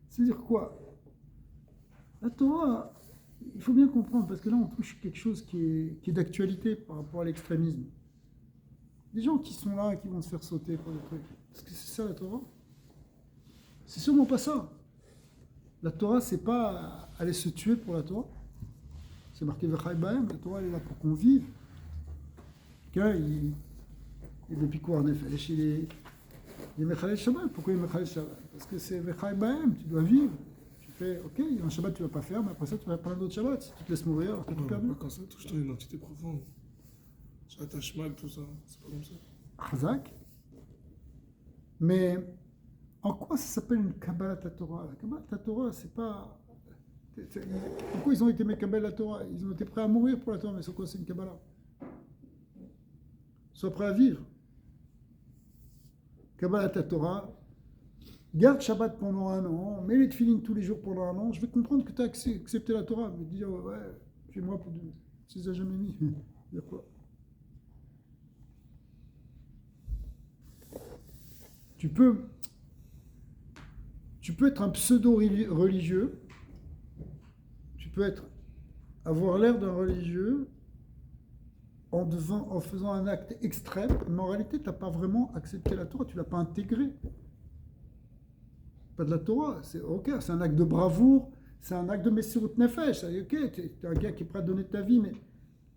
Speaker 1: c'est-à-dire quoi? La Torah, il faut bien comprendre, parce que là on touche quelque chose qui est d'actualité par rapport à l'extrémisme. Des gens qui sont là, qui vont se faire sauter pour des trucs. Est-ce que c'est ça la Torah? C'est sûrement pas ça. La Torah, c'est pas aller se tuer pour la Torah. C'est marqué v'chai ba'em. La Torah, elle est là pour qu'on vive. Et depuis quoi en effet, il est Mechalel Shabbat. Pourquoi il est Mechalel Shabbat? Parce que c'est Vechai Bahem, tu dois vivre. Tu fais, ok, il y a un Shabbat tu ne vas pas faire, mais après ça tu vas faire plein d'autres Shabbats. Si tu te laisses mourir, alors que tu perds.
Speaker 4: Quand ça touche ton identité profonde, ça attache mal, tout ça, c'est pas comme ça.
Speaker 1: Chazak. Mais en quoi ça s'appelle une Kabbalat Torah? La Kabbalat Torah, c'est pas. Pourquoi ils ont été Mekabel la Torah? Ils ont été prêts à mourir pour la Torah, mais c'est quoi? C'est une Kabbalah. Sois prêt à vivre. Kabbalat Torah, garde Shabbat pendant un an, mets les tefilines tous les jours pendant un an, je vais comprendre que tu as accepté la Torah. Mais dire, ouais, fais-moi pour Dieu. Tu les as jamais mis. Dire quoi? Tu peux être un pseudo-religieux, tu peux avoir l'air d'un religieux en faisant un acte extrême, mais en réalité, tu n'as pas vraiment accepté la Torah, tu ne l'as pas intégrée. Pas de la Torah, c'est ok, c'est un acte de bravoure, c'est un acte de Messirut Nefesh, ok, tu es un gars qui est prêt à donner ta vie, mais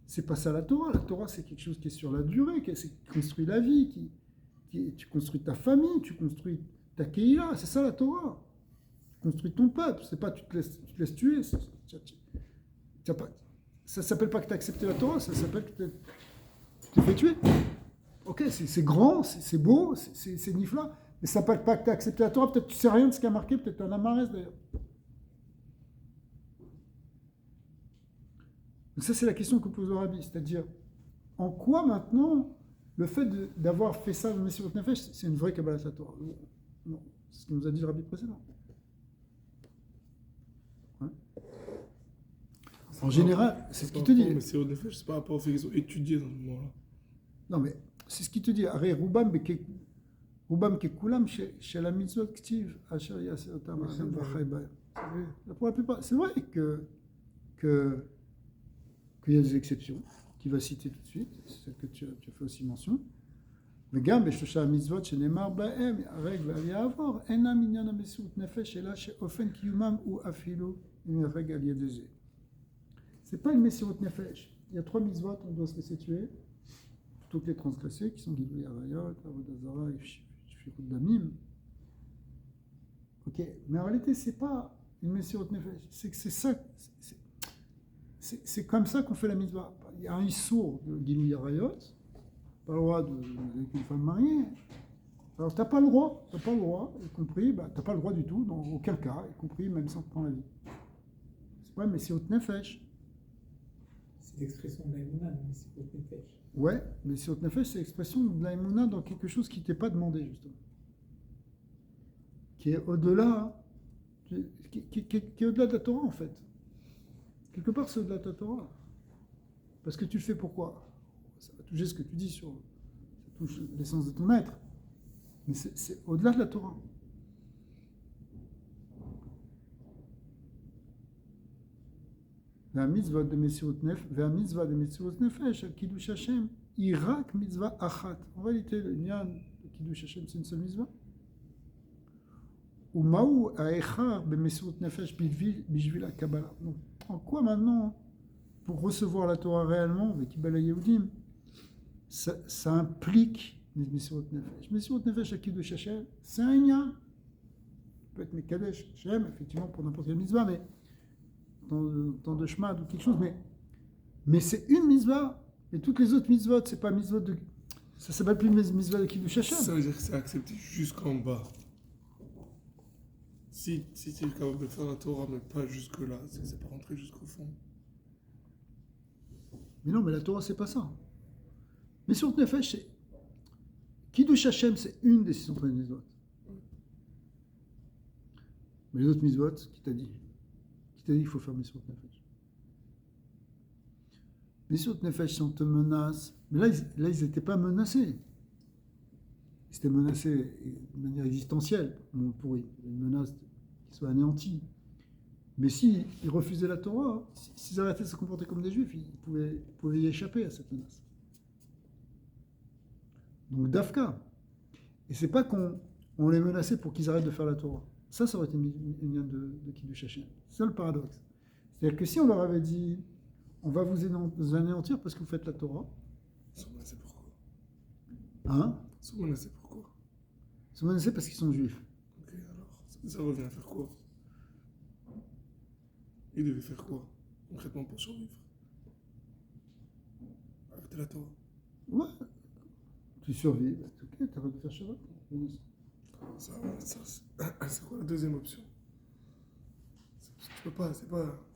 Speaker 1: c'est pas ça la Torah. La Torah, c'est quelque chose qui est sur la durée, qui construit la vie, tu construis ta famille, tu construis ta Keïla, c'est ça la Torah. Tu construis ton peuple, c'est pas tu te laisses tuer. Ça s'appelle pas que tu as accepté la Torah, ça s'appelle que tu t'es fait tuer. Ok, c'est grand, c'est beau, c'est nifla, mais ça s'appelle pas que tu as accepté la Torah, peut-être tu sais rien de ce qui a marqué, peut-être un amarès d'ailleurs. Donc ça c'est la question que pose le Rabbi, c'est-à-dire en quoi maintenant le fait d'avoir fait ça, le Messirut Nefesh, c'est une vraie Kabbalat la Torah. Non, c'est ce que nous a dit le Rabbi précédent. Ouais. En général, c'est ce qu'il te dit.
Speaker 4: Mais c'est au Nefesh, c'est par rapport au fait qu'ils ont étudié dans ce moment-là.
Speaker 1: Non, mais c'est ce qu'il te dit. Arrête, Rubam kekulam chez la mitzvot ktiv, asher yaseotam achem v'chai b'ayam. Pour la plupart, c'est vrai qu'il y a des exceptions, qu'il va citer tout de suite, c'est celle que tu as fait aussi mention. וגם בשלושה המצוות שנאמר בהם, הרג ואל יעבור, אינם עניין המסירות נפש, אלא שאופן קיומם הוא אפילו אם יהרג על ידי זה. C'est pas une Messirut Nefesh. Il y a 3 mitzvot, on doit se laisser tuer, plutôt que les transgresser, qui sont Gilui Arayot, Avodah Zarah et Shfichut Damim. Ok, mais en réalité, c'est pas une Messirut Nefesh. C'est que c'est ça, c'est comme ça qu'on fait la mitzvah. Il y a un issour de Gilui Arayot, pas le droit avec une femme mariée. Alors t'as pas le droit, y compris, t'as pas le droit du tout, dans aucun cas, y compris même sans te prendre la vie. C'est pas Messirut Nefesh.
Speaker 5: C'est l'expression de l'Aïmouna, mais c'est Messirut Nefesh.
Speaker 1: Ouais, Messirut Nefesh, c'est l'expression de l'Aïmouna dans quelque chose qui t'est pas demandé, justement. Qui est au-delà, qui est au-delà de la Torah, en fait. Quelque part, c'est au-delà de la Torah. Parce que tu le fais pourquoi? Ça va toucher ce que tu dis ça touche l'essence de ton être. Mais c'est au-delà de la Torah. והמצווה דמסירות נפש, על קידוש השם, היא רק מצווה אחת. En réalité, לעניין קידוש השם, c'est une seule מצווה. ומהו האיכר במסירות נפש בשביל הקבלה? Donc, en quoi maintenant, pour recevoir la Torah réellement, avec Kibbala Yehudim, ça implique Messirut Nefesh. Messirut Nefesh à Kiddush Hashem, c'est un lien. Ça peut être Mekadesh Hashem, effectivement, pour n'importe quelle mitzvah, mais dans de Shemad ou quelque chose, mais c'est une mitzvah, et toutes les autres mitzvot, c'est pas mitzvot de. Ça s'appelle plus mitzvah de Kiddush Hashem.
Speaker 4: Ça veut dire que c'est accepté jusqu'en bas. Si tu es capable de faire la Torah, mais pas jusque-là, c'est pas rentrer jusqu'au fond.
Speaker 1: Mais non, mais la Torah, c'est pas ça. Mais sur Nefesh, c'est. Kiddush Hashem, c'est une des 613 mitzvot. Mais les autres mitzvot, qui t'a dit qu'il faut faire Messirut Nefesh. Messirut Nefesh, si on te menace. Mais là ils n'étaient pas menacés. Ils étaient menacés de manière existentielle. Pour une menace qu'ils soient anéantis. Mais s'ils refusaient la Torah, s'ils arrêtaient de se comporter comme des juifs, ils pouvaient y échapper à cette menace. Donc Dafka. Et c'est pas qu'on les menaçait pour qu'ils arrêtent de faire la Torah. Ça aurait été une lien de Kiddush Hashem. C'est ça le paradoxe. C'est-à-dire que si on leur avait dit, on va vous anéantir parce que vous faites la Torah.
Speaker 4: Ils sont menacés pourquoi?
Speaker 1: Hein?
Speaker 4: Ils sont menacés pourquoi?
Speaker 1: Ils sont menacés parce qu'ils sont juifs.
Speaker 4: Ok, alors, ça revient à faire quoi? Ils devaient faire quoi, concrètement, pour survivre? Arrêter la Torah.
Speaker 1: Ouais. Tu survis. Ok, t'arrêtes de faire Shabbat.
Speaker 4: C'est quoi la deuxième option? Tu peux pas, c'est pas.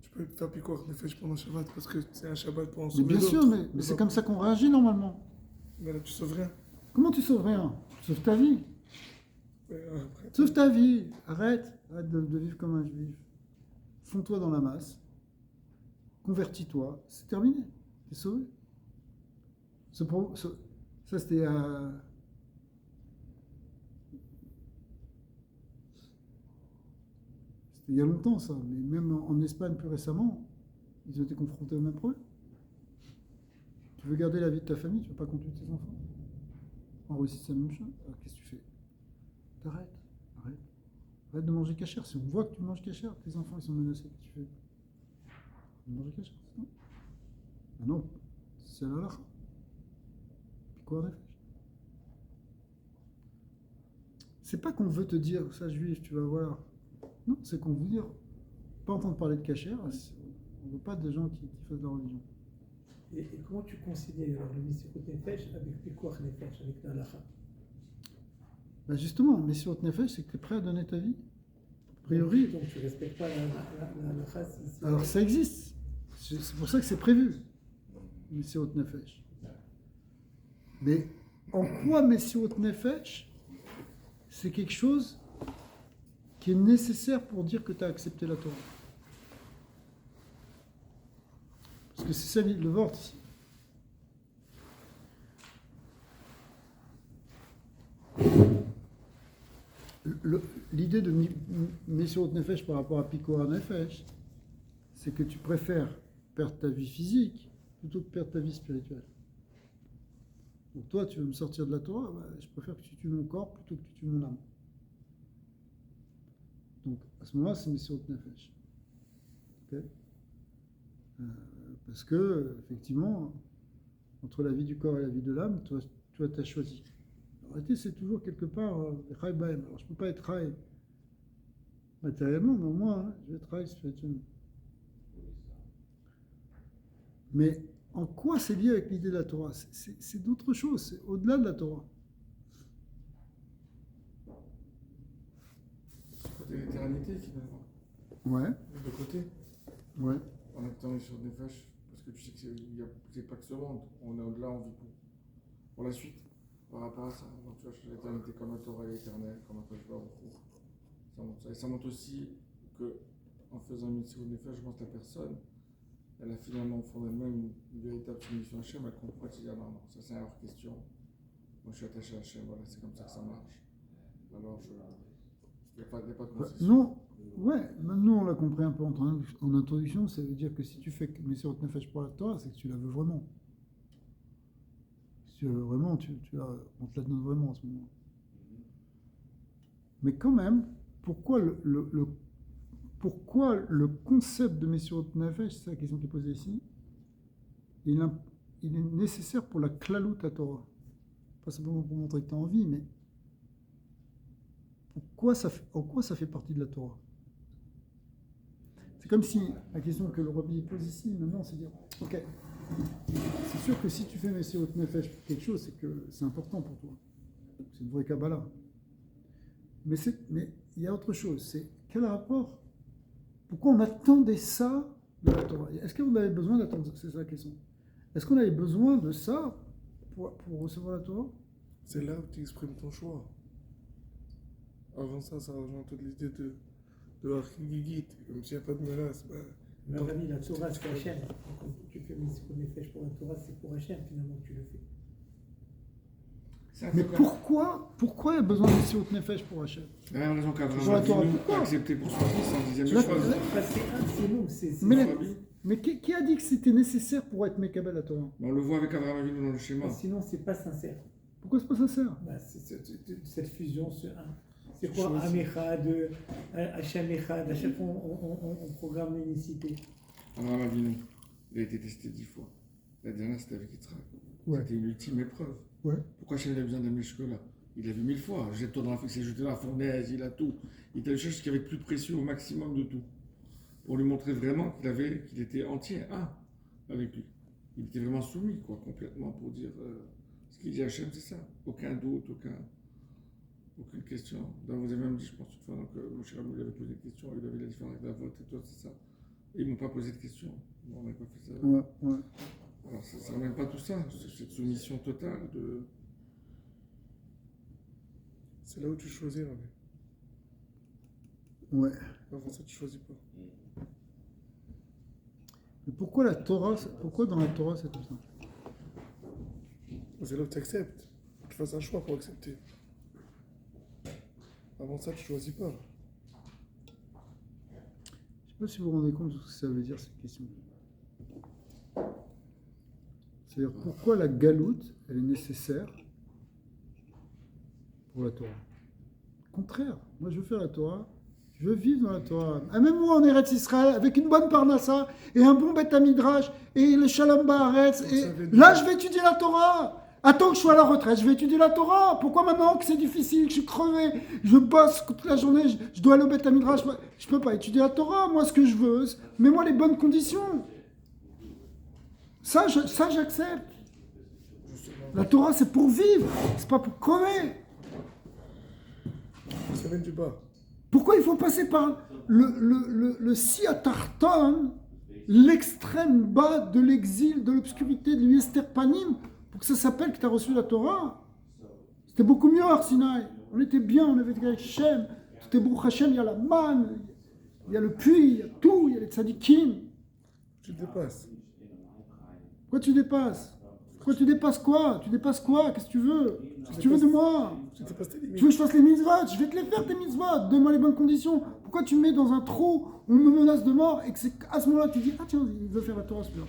Speaker 4: Tu peux faire Pikuach Nefesh pendant Shabbat parce que c'est un Shabbat pour en sauver
Speaker 1: bien sûr, mais c'est comme ça qu'on réagit normalement.
Speaker 4: Mais là, tu sauves rien.
Speaker 1: Comment tu sauves rien? Tu sauves ta vie.
Speaker 4: Après,
Speaker 1: Sauve ta vie. Arrête de vivre comme un juif. Fonds-toi dans la masse. Convertis-toi. C'est terminé. T'es sauvé. Ça, c'était il y a longtemps, ça. Mais même en Espagne, plus récemment, ils ont été confrontés au même problème. Tu veux garder la vie de ta famille, tu ne veux pas qu'on tue tes enfants. En Russie, c'est la même chose. Alors, qu'est-ce que tu fais? T'arrêtes. Arrête de manger cachère. Si on voit que tu manges cachère, tes enfants ils sont menacés. Qu'est-ce que tu fais? De manger cachère, c'est ça? Ah non, c'est la lacha. Puis quoi, en effet? C'est pas qu'on veut te dire, ça juif, tu vas voir. Non, c'est qu'on veut dire, pas entendre parler de cachère. On veut pas de gens qui fassent de la religion.
Speaker 5: Et comment tu considères alors le Messirut Nefesh avec Pikuach Nefesh, avec la halakha?
Speaker 1: Bah justement, Messirut Nefesh, c'est que tu es prêt à donner ta vie. A priori.
Speaker 5: Donc tu ne respectes pas la halakha si
Speaker 1: Alors ça existe. C'est pour ça que c'est prévu, Messirut Nefesh. Mais en quoi Messirut Nefesh, c'est quelque chose qui est nécessaire pour dire que tu as accepté la Torah? Parce que c'est ça le vort ici. L'idée de Messirut Nefesh par rapport à Pikuach Nefesh, c'est que tu préfères perdre ta vie physique plutôt que perdre ta vie spirituelle. Donc toi, tu veux me sortir de la Torah, bah, je préfère que tu tues mon corps plutôt que tu tues mon âme. Donc à ce moment-là, c'est Messirut Nefesh. Okay, parce que, effectivement, entre la vie du corps et la vie de l'âme, toi, tu as choisi. En réalité, c'est toujours quelque part Chai Bahem. Alors, je ne peux pas être Chai matériellement, mais au moins, je vais être Chai spirituellement. Mais en quoi c'est lié avec l'idée de la Torah? C'est d'autres choses, c'est au-delà de la Torah.
Speaker 2: Côté l'éternité, finalement.
Speaker 1: Ouais,
Speaker 2: De côté.
Speaker 1: ouais.
Speaker 2: En étant sur des fâches, parce que tu sais que c'est pas que ce monde, on est au-delà, on vit pour la suite, par rapport à ça. Donc tu vois, l'éternité comme un Torah éternel, comme un Toshba au cours. Ça montre ça. Et ça montre aussi que, en faisant une mission des fâches, je pense que la personne, elle a finalement au fond d'elle-même une véritable soumission à Hachem, elle comprend qu'il dit ah non, ça c'est hors question. Moi je suis attaché à Hachem, voilà, c'est comme ça que ça marche. Alors il n'y a pas de concession.
Speaker 1: Non, ouais, maintenant on l'a compris un peu en introduction, ça veut dire que si tu fais Messirut Nefesh pour la Torah, c'est que tu la veux vraiment. Si tu la veux vraiment, on te la donne vraiment en ce moment. Mais quand même, pourquoi le concept de Messirut Nefesh, c'est la question qui est posée ici, il est nécessaire pour la Klalut à Torah. Pas simplement pour montrer que tu as envie, mais en quoi ça fait partie de la Torah? C'est comme si la question que le Rabbi pose ici, maintenant, c'est dire, ok, c'est sûr que si tu fais Messirut Nefesh pour quelque chose, c'est que c'est important pour toi. C'est une vraie Kabbalah. Mais il y a autre chose, c'est quel rapport? Pourquoi on attendait ça de la Torah? Est-ce qu'on avait besoin d'attendre? C'est ça la question. Est-ce qu'on avait besoin de ça pour recevoir la Torah?
Speaker 4: c'est là où tu exprimes ton choix. Avant ça, ça rejoint toute l'idée de l'archigigit. Comme s'il n'y a pas de menace. Bah,
Speaker 5: Mais Rami, la Torah, c'est Hachem. Quand tu fais Messirut Nefesh pour la Torah, c'est pour Hachem finalement que tu le fais.
Speaker 2: C'est un
Speaker 1: Mais
Speaker 2: peu comme
Speaker 1: pourquoi il y a besoin de Messirut Nefesh pour Hachem?
Speaker 2: la même raison
Speaker 1: Pour la
Speaker 2: qu'Abraham
Speaker 1: Torah,
Speaker 2: Avinu
Speaker 1: pourquoi
Speaker 2: a accepté pour son fils en dixième
Speaker 1: Là,
Speaker 2: chose.
Speaker 5: C'est nous, c'est
Speaker 1: Mais,
Speaker 2: Rabbi.
Speaker 1: mais qui a dit que c'était nécessaire pour être Mekabel la Torah?
Speaker 2: On le voit avec Abraham Avinu dans le schéma.
Speaker 5: Sinon, c'est pas sincère.
Speaker 1: Pourquoi c'est pas sincère?
Speaker 5: Bah, c'est cette fusion, c'est quoi Amechad, Hachem Echad, à chaque fois on programme l'unicité.
Speaker 2: Abraham Avinu, il a été testé 10 fois. La dernière, c'était avec Yitzhak.
Speaker 1: Ouais.
Speaker 2: C'était une ultime épreuve.
Speaker 1: Ouais.
Speaker 2: Pourquoi Hachem a besoin d'amener jusque-là? Il l'a vu 1000 fois. Jette-toi dans la il s'est jeté dans la fournaise, il a tout. Il a cherché ce qu'il y avait de plus précieux au maximum de tout. Pour lui montrer vraiment qu'il était entier, avec lui. Il était vraiment soumis, complètement, pour dire ce qu'il dit à Hachem, c'est ça. Aucun doute, aucune question. Donc, vous avez même dit, je pense, une fois, Moshe Rabbeinu lui avait posé des questions, il avait la différence avec la vote et toi, c'est ça. Et ils ne m'ont pas posé de questions. On n'avait pas fait ça.
Speaker 1: Ouais.
Speaker 2: Alors, ça ne ramène pas tout ça, c'est cette soumission totale de.
Speaker 4: C'est là où tu choisis, Rabbi.
Speaker 1: Ouais.
Speaker 4: Avant ça, tu choisis pas.
Speaker 1: Mais pourquoi dans la Torah c'est comme ça?
Speaker 4: C'est là où tu acceptes. Tu fasses un choix pour accepter. Avant ça, tu choisis pas.
Speaker 1: Je sais pas si vous vous rendez compte de ce que ça veut dire cette question. C'est-à-dire pourquoi la galoute, elle est nécessaire pour la Torah. Au contraire, moi je veux faire la Torah, je veux vivre dans la Torah. Ah, même moi en Eretz Israël, avec une bonne parnassa et un bon Beth Midrash et le Shalom Baaretz. Et là je vais étudier la Torah. Attends que je sois à la retraite, je vais étudier la Torah. Pourquoi maintenant que c'est difficile, que je suis crevé, je bosse toute la journée, je dois aller au Beth Midrash, je peux pas étudier la Torah. Moi ce que je veux, mets-moi les bonnes conditions. Ça j'accepte. La Torah c'est pour vivre, c'est pas pour crever.
Speaker 4: Ça vient du bas.
Speaker 1: Pourquoi il faut passer par le Siatarton, l'extrême bas de l'exil, de l'obscurité, de l'Uesterpanim, pour que ça s'appelle que tu as reçu la Torah? C'était beaucoup mieux, Arsinaï. On était bien, on avait avec Hachem. Tout est Baruch Hachem, il y a la manne, il y a le puits, il y a tout, il y a les tzadikim.
Speaker 4: Tu te dépasses.
Speaker 1: Pourquoi tu dépasses? Pourquoi tu dépasses quoi? Tu dépasses quoi? Qu'est-ce que tu veux? Qu'est-ce que tu veux de moi?
Speaker 4: Tu dépasses tes limites.
Speaker 1: Tu veux que je fasse les mitzvot? Je vais te les faire, tes mitzvot. Donne-moi les bonnes conditions. Pourquoi tu me mets dans un trou où on me menace de mort et que c'est à ce moment-là que tu dis, ah tiens, il veut faire la Torah celui-là.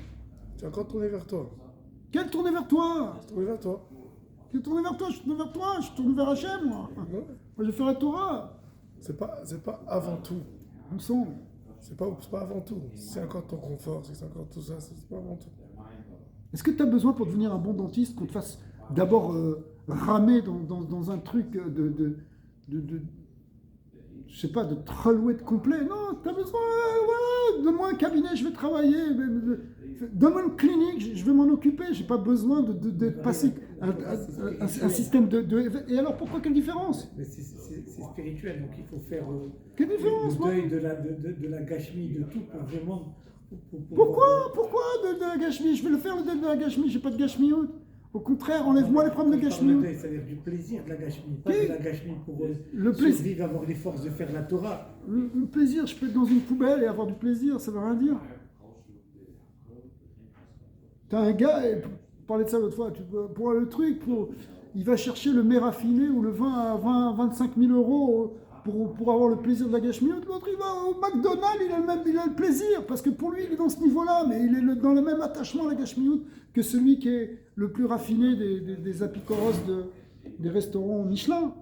Speaker 4: Tu es encore tourné vers toi.
Speaker 1: Quelle tournée vers toi?
Speaker 4: Tourné vers toi.
Speaker 1: Quelle tournée vers toi? Je tourne vers toi, je tourne vers Hachem, moi.
Speaker 4: Non.
Speaker 1: Moi, je vais faire la Torah.
Speaker 4: C'est pas avant tout.
Speaker 1: On sent.
Speaker 4: C'est pas avant tout. C'est encore ton confort, c'est encore tout ça, c'est pas avant tout.
Speaker 1: Est-ce que tu as besoin pour devenir un bon dentiste qu'on te fasse d'abord ramer dans un truc je sais pas, de trollouette complet? Non, tu as besoin, voilà, donne-moi un cabinet, je vais travailler. Donne-moi une clinique, je vais m'en occuper. J'ai pas besoin de passer un système de... Et alors pourquoi, quelle différence?
Speaker 5: Mais c'est spirituel, donc il faut faire
Speaker 1: Quelle différence,
Speaker 5: le deuil de la gâchemie, de tout pour vraiment...
Speaker 1: Pourquoi de la gâchemie? Je vais le faire le deuil de la gâchemie, j'ai pas de gâchemie haute. Au contraire, enlève-moi les problèmes de gâchemie.
Speaker 5: C'est-à-dire du plaisir de la gâchemie, pas de la gâchemie pour
Speaker 1: le plaisir,
Speaker 5: survivre, avoir les forces de faire la Torah.
Speaker 1: Le plaisir, je peux être dans une poubelle et avoir du plaisir, ça veut rien dire. T'as un gars, et pour parler de ça l'autre fois, pour le truc, il va chercher le mets raffiné ou le vin à 25 000 euros pour avoir le plaisir de la gâchemie. L'autre, il va au McDonald's, il a le plaisir, parce que pour lui, il est dans ce niveau-là, mais il est dans le même attachement à la gâchemie que celui qui est le plus raffiné des apicoros des restaurants Michelin.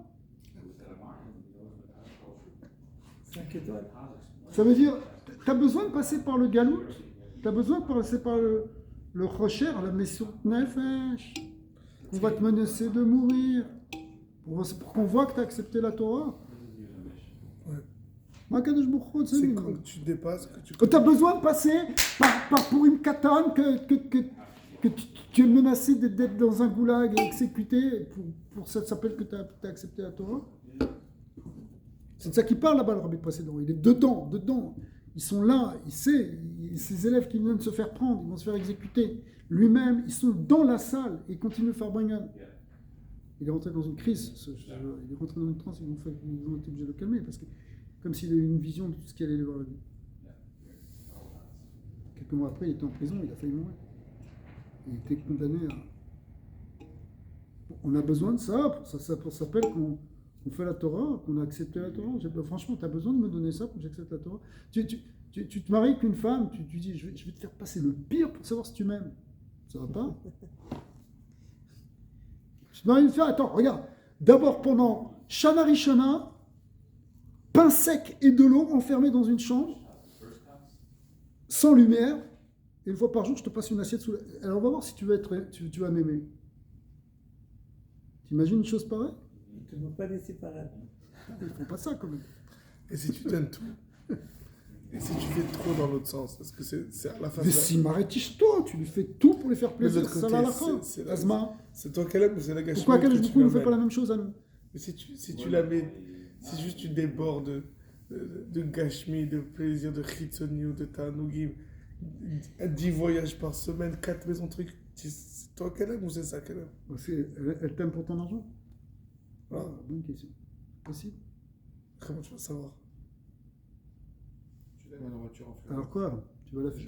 Speaker 5: 5 étoiles.
Speaker 1: Ça veut dire, tu as besoin de passer par le galout, tu as besoin de passer par le rocher, la Messut Nefesh. On va te menacer de mourir pour qu'on voit que tu as accepté la Torah.
Speaker 4: Ouais. C'est quand tu dépasses que tu...
Speaker 1: as besoin de passer par pour une katane que tu es menacé d'être dans un goulag et exécuté pour ça s'appelle que tu as accepté la Torah. C'est de ça qu'il parle là-bas, le rabbi précédent. Il est dedans. Ils sont là, il sait, ses élèves qui viennent de se faire prendre, ils vont se faire exécuter. Lui-même, ils sont dans la salle et il continue de faire Brangan. Il est rentré dans une crise, il est rentré dans une transe, ils ont été obligés de le calmer, parce que comme s'il avait une vision de tout ce qui allait lui voir la vie. Quelques mois après, il était en prison, il a failli mourir. Il était condamné à... On a besoin de ça, ça s'appelle qu'on fait la Torah, qu'on a accepté la Torah. Franchement, tu as besoin de me donner ça pour que j'accepte la Torah. Tu te maries avec une femme, tu dis, je vais te faire passer le pire pour savoir si tu m'aimes. Ça va pas? Tu te maries avec une femme, attends, regarde. D'abord, pendant Shana Rishona, pain sec et de l'eau enfermés dans une chambre, sans lumière, et une fois par jour, je te passe une assiette sous la... Alors, on va voir si tu vas m'aimer. T'imagines une chose pareille?
Speaker 5: Tu ne dois pas laisser parler.
Speaker 1: Ils font pas ça, quand même.
Speaker 4: Et si tu donnes tout? Et si tu fais trop dans l'autre sens? Parce que c'est à la fin...
Speaker 1: Mais si toi, tu lui fais tout pour les faire plaisir.
Speaker 4: De l'autre
Speaker 1: Ça
Speaker 4: côté,
Speaker 1: va à la fin. C'est
Speaker 4: toi qu'elle aime ou c'est la gâchette?
Speaker 1: Pourquoi beaucoup ne fait pas la même chose à nous?
Speaker 4: Mais si tu la mets... Si juste tu débordes de gâchemie, de plaisir, de chitsoni ou de tanugim, 10 voyages par semaine, 4 maisons, trucs, c'est toi qu'elle aime ou c'est ça qu'elle aime?
Speaker 1: Elle t'aime pour ton argent?
Speaker 4: Ah.
Speaker 1: Bonne question. Possible.
Speaker 4: Comment tu vas savoir?
Speaker 2: Tu l'aimes à la voiture en fait.
Speaker 1: Alors quoi? Tu vas la faire.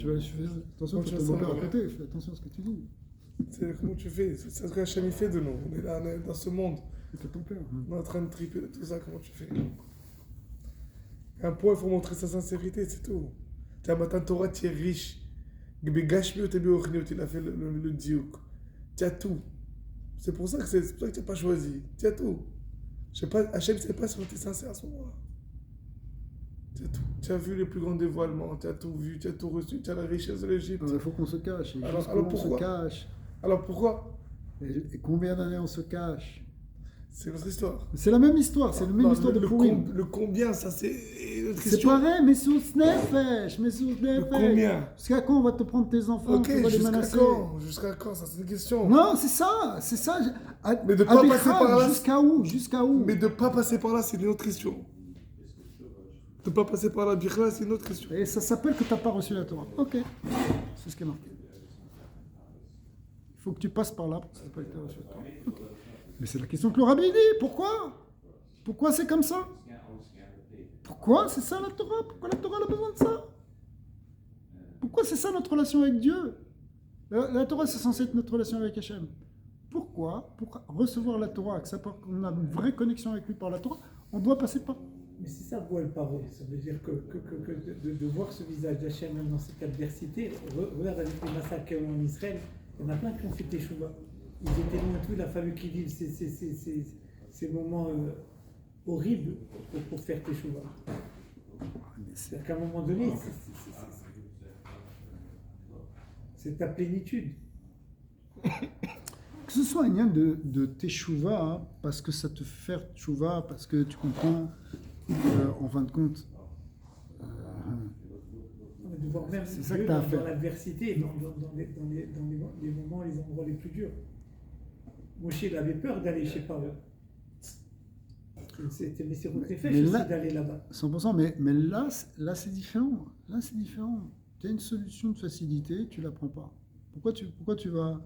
Speaker 1: Attention,
Speaker 4: Comment
Speaker 1: tu
Speaker 4: tu
Speaker 1: as
Speaker 4: vas
Speaker 1: ton beau-père à
Speaker 4: savoir?
Speaker 1: côté. Fais attention à ce que tu dis.
Speaker 4: Comment tu fais? C'est ça que Hachem il fait de nous. On est là, on est dans ce monde.
Speaker 1: C'est ton père.
Speaker 4: On est en train de triper de tout ça. Comment tu fais? À un point, il faut montrer sa sincérité, c'est tout. Tu as matin Torah, tu es riche. Gashmi ou Tebi il a fait le diouk. Tu as tout. C'est pour ça que tu n'as pas choisi. Tu as tout. Je sais pas, Hachem ne sait pas si tu es sincère à ce moment-là. Tu as tout. Tu as vu les plus grands dévoilements, tu as tout vu, tu as tout reçu, tu as la richesse de l'Égypte.
Speaker 1: Il faut qu'on se cache. Et
Speaker 4: Alors
Speaker 1: jusqu'où on
Speaker 4: pourquoi?
Speaker 1: se cache.
Speaker 4: Alors pourquoi?
Speaker 1: Et combien d'années on se cache?
Speaker 4: C'est notre histoire.
Speaker 1: C'est la même histoire. C'est la même
Speaker 4: Non,
Speaker 1: histoire de Purim.
Speaker 4: le combien, ça c'est une autre
Speaker 1: C'est
Speaker 4: question.
Speaker 1: pareil, mais sous Nefesh.
Speaker 4: Le combien?
Speaker 1: Jusqu'à quand on va te prendre tes enfants?
Speaker 4: Ok,
Speaker 1: tu vas les
Speaker 4: jusqu'à
Speaker 1: menacer?
Speaker 4: quand? Jusqu'à quand? Ça c'est une question.
Speaker 1: Non, c'est ça. C'est ça.
Speaker 4: Mais de pas passer par là.
Speaker 1: Jusqu'à où? Jusqu'à où?
Speaker 4: Mais de pas passer par là, c'est une autre question. De pas passer par là, Bichla, c'est une autre question.
Speaker 1: Et ça s'appelle que tu n'as pas reçu la Torah. Ok. C'est ce qui est marqué. Il faut que tu passes par là pour que ça s'appelle que tu as reçu la Torah. Ok. Mais c'est la question que le rabbi dit. Pourquoi? Pourquoi c'est comme ça? Pourquoi c'est ça la Torah? Pourquoi la Torah a besoin de ça? Pourquoi c'est ça notre relation avec Dieu? La Torah, c'est censé être notre relation avec Hachem. Pourquoi? Pour recevoir la Torah, que ça qu'on a une vraie connexion avec lui par la Torah, on doit passer par.
Speaker 5: Mais c'est ça, voile paro. Ça veut dire que de voir ce visage d'Hachem même dans cette adversité, regarde avec les massacres qu'il y a eu en Israël, il y en a plein qui ont fait teshuva. Ils étaient loin de tout, il a fallu qu'ils vivent ces moments horribles pour faire teshuva. C'est-à-dire qu'à un moment donné, c'est ta plénitude.
Speaker 1: Que ce soit un lien de teshuva, hein, parce que ça te fait faire teshuva, parce que tu comprends, en fin de compte.
Speaker 5: De voir même
Speaker 1: C'est ça
Speaker 5: Dieu
Speaker 1: que t'as à
Speaker 5: dans
Speaker 1: faire.
Speaker 5: l'adversité, dans les moments, les endroits les plus durs. Moshe, il avait peur d'aller chez Paro. C'était Messirut Nefesh
Speaker 1: Mais
Speaker 5: aussi
Speaker 1: là-
Speaker 5: d'aller là-bas.
Speaker 1: 100%, mais là c'est différent. Là, c'est différent. Tu as une solution de facilité, tu ne la prends pas. Pourquoi tu vas.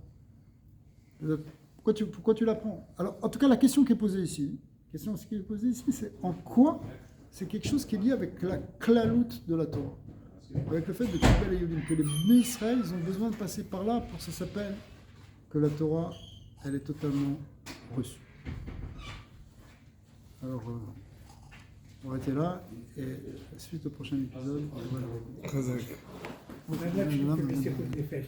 Speaker 1: Pourquoi tu la prends? Alors, en tout cas, la question qui est posée ici, c'est en quoi c'est quelque chose qui est lié avec la klalout de la Torah. Avec le fait de que les Bnei Israël, ils ont besoin de passer par là pour que ça s'appelle que la Torah, elle est totalement reçue. Alors, on va arrêter là et suite au prochain épisode. Voilà.
Speaker 4: Chazak.
Speaker 5: On a là que Messirut Nefesh.